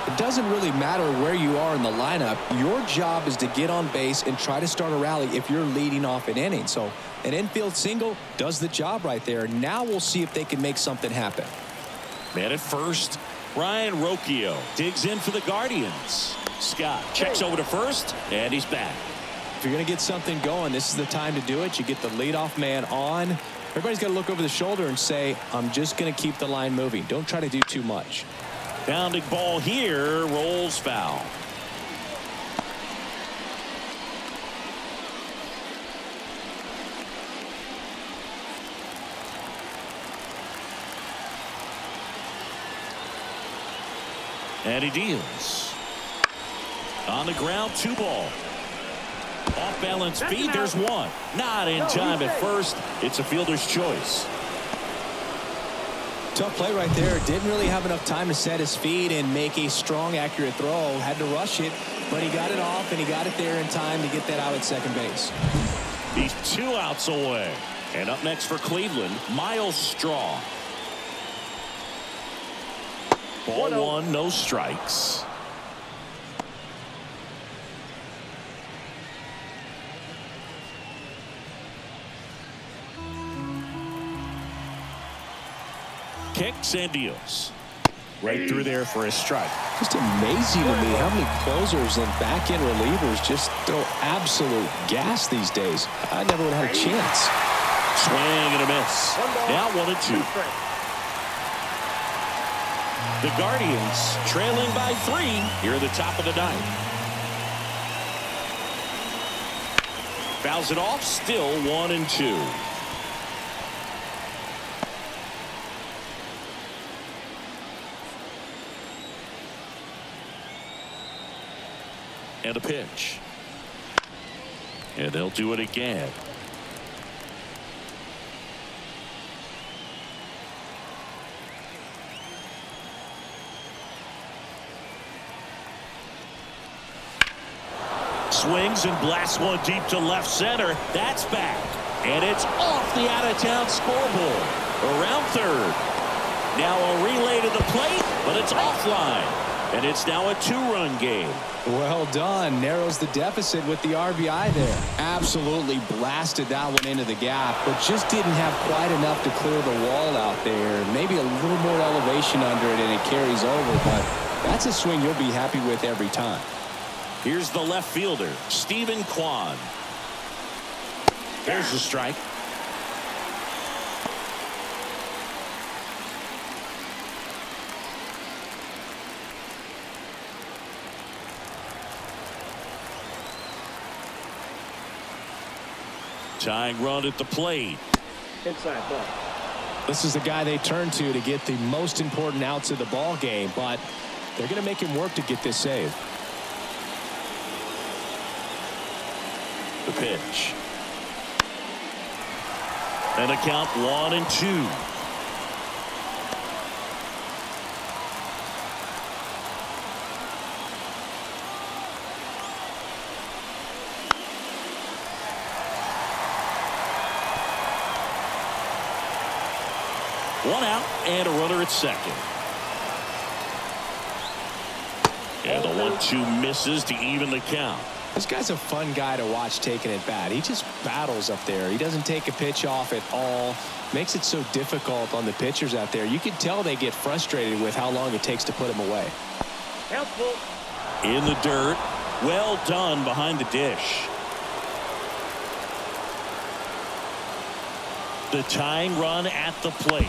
It doesn't really matter where you are in the lineup. Your job is to get on base and try to start a rally if you're leading off an inning. So an infield single does the job right there. Now we'll see if they can make something happen. Man at first, Ryan Rocchio digs in for the Guardians. Scott checks over to first, and he's back. If you're going to get something going, this is the time to do it. You get the leadoff man on. Everybody's got to look over the shoulder and say, I'm just going to keep the line moving. Don't try to do too much. Bounding ball here, rolls foul. And he deals. On the ground, 2 ball. Off balance feed, there's 1. Not in time at first. It's a fielder's choice. Tough play right there. Didn't really have enough time to set his feet and make a strong, accurate throw. Had to rush it, but he got it off, and he got it there in time to get that out at second base. He's 2 outs away. And up next for Cleveland, Miles Straw. Ball 1, no strikes. Kicks and deals. Right through there for a strike. Just amazing to me how many closers and back-end relievers just throw absolute gas these days. I never would have had a chance. Swing and a miss. Now 1-2. The Guardians trailing by 3 here at the top of the 9th. Fouls it off, still 1-2. And a pitch. And they'll do it again. Swings and blasts one deep to left center. That's back. And it's off the out-of-town scoreboard. Around third. Now a relay to the plate, but it's offline. And it's now a 2-run game. Well done. Narrows the deficit with the RBI there. Absolutely blasted that one into the gap, but just didn't have quite enough to clear the wall out there. Maybe a little more elevation under it and it carries over, but that's a swing you'll be happy with every time. Here's the left fielder, Stephen Kwan. There's the strike. Tying run at the plate. Inside ball. This is the guy they turn to get the most important outs of the ball game, but they're going to make him work to get this save. The pitch. And a count 1-2. One out and a runner at second. And the 1-2 misses to even the count. This guy's a fun guy to watch taking at bat. He just battles up there. He doesn't take a pitch off at all. Makes it so difficult on the pitchers out there. You can tell they get frustrated with how long it takes to put him away. Helpful. In the dirt. Well done behind the dish. The tying run at the plate.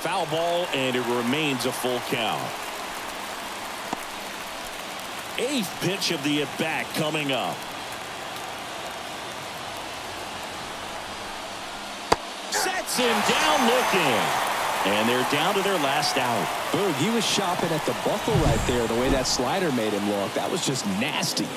Foul ball, and it remains a full count. 8th pitch of the at-bat coming up. Sets him down looking. And they're down to their last out. Boog, he was shopping at the buckle right there, the way that slider made him look. That was just nasty.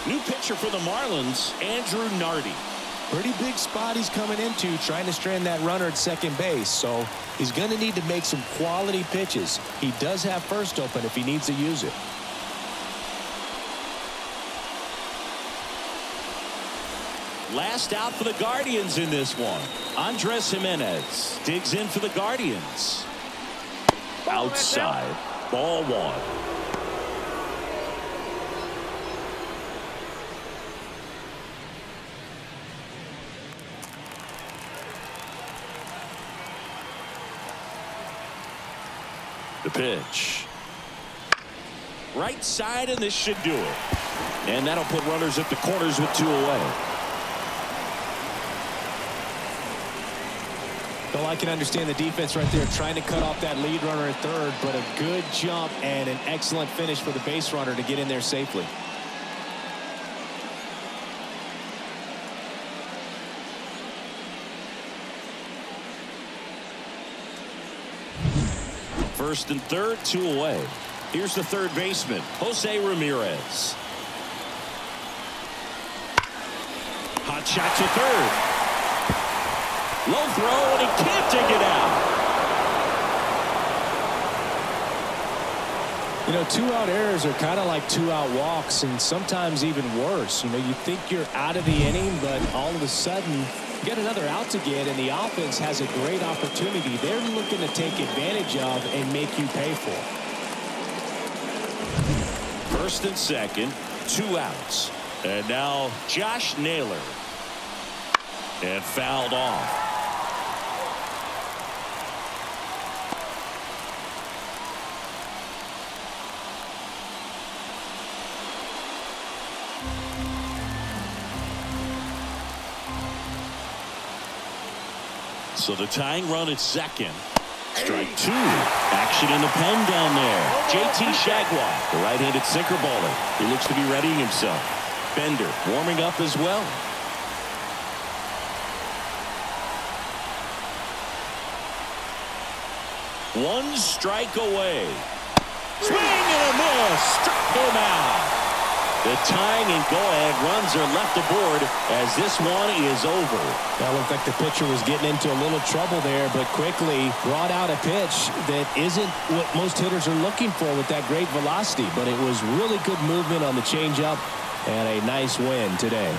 New pitcher for the Marlins, Andrew Nardi. Pretty big spot he's coming into, trying to strand that runner at second base. So he's going to need to make some quality pitches. He does have first open if he needs to use it. Last out for the Guardians in this one. Andres Jimenez digs in for the Guardians. Outside. Ball 1. The pitch. Right side, and this should do it. And that'll put runners at the corners with 2 away. Well, I can understand the defense right there trying to cut off that lead runner at third, but a good jump and an excellent finish for the base runner to get in there safely. First and third, 2 away. Here's the third baseman, Jose Ramirez. Hot shot to third. Low throw, and he can't dig it out. You know, 2-out errors are kind of like 2-out walks, and sometimes even worse. You know, you think you're out of the inning, but all of a sudden get another out to get, and the offense has a great opportunity they're looking to take advantage of and make you pay for. First and second, 2 outs. And now Josh Naylor. And fouled off. So the tying run at second. Strike 2. Action in the pen down there. JT Shagway, the right-handed sinker baller. He looks to be readying himself. Bender warming up as well. One strike away. Swing and a miss. Struck him out. The tying and go-ahead runs are left aboard as this one is over. That looked like the pitcher was getting into a little trouble there, but quickly brought out a pitch that isn't what most hitters are looking for with that great velocity. But it was really good movement on the changeup and a nice win today.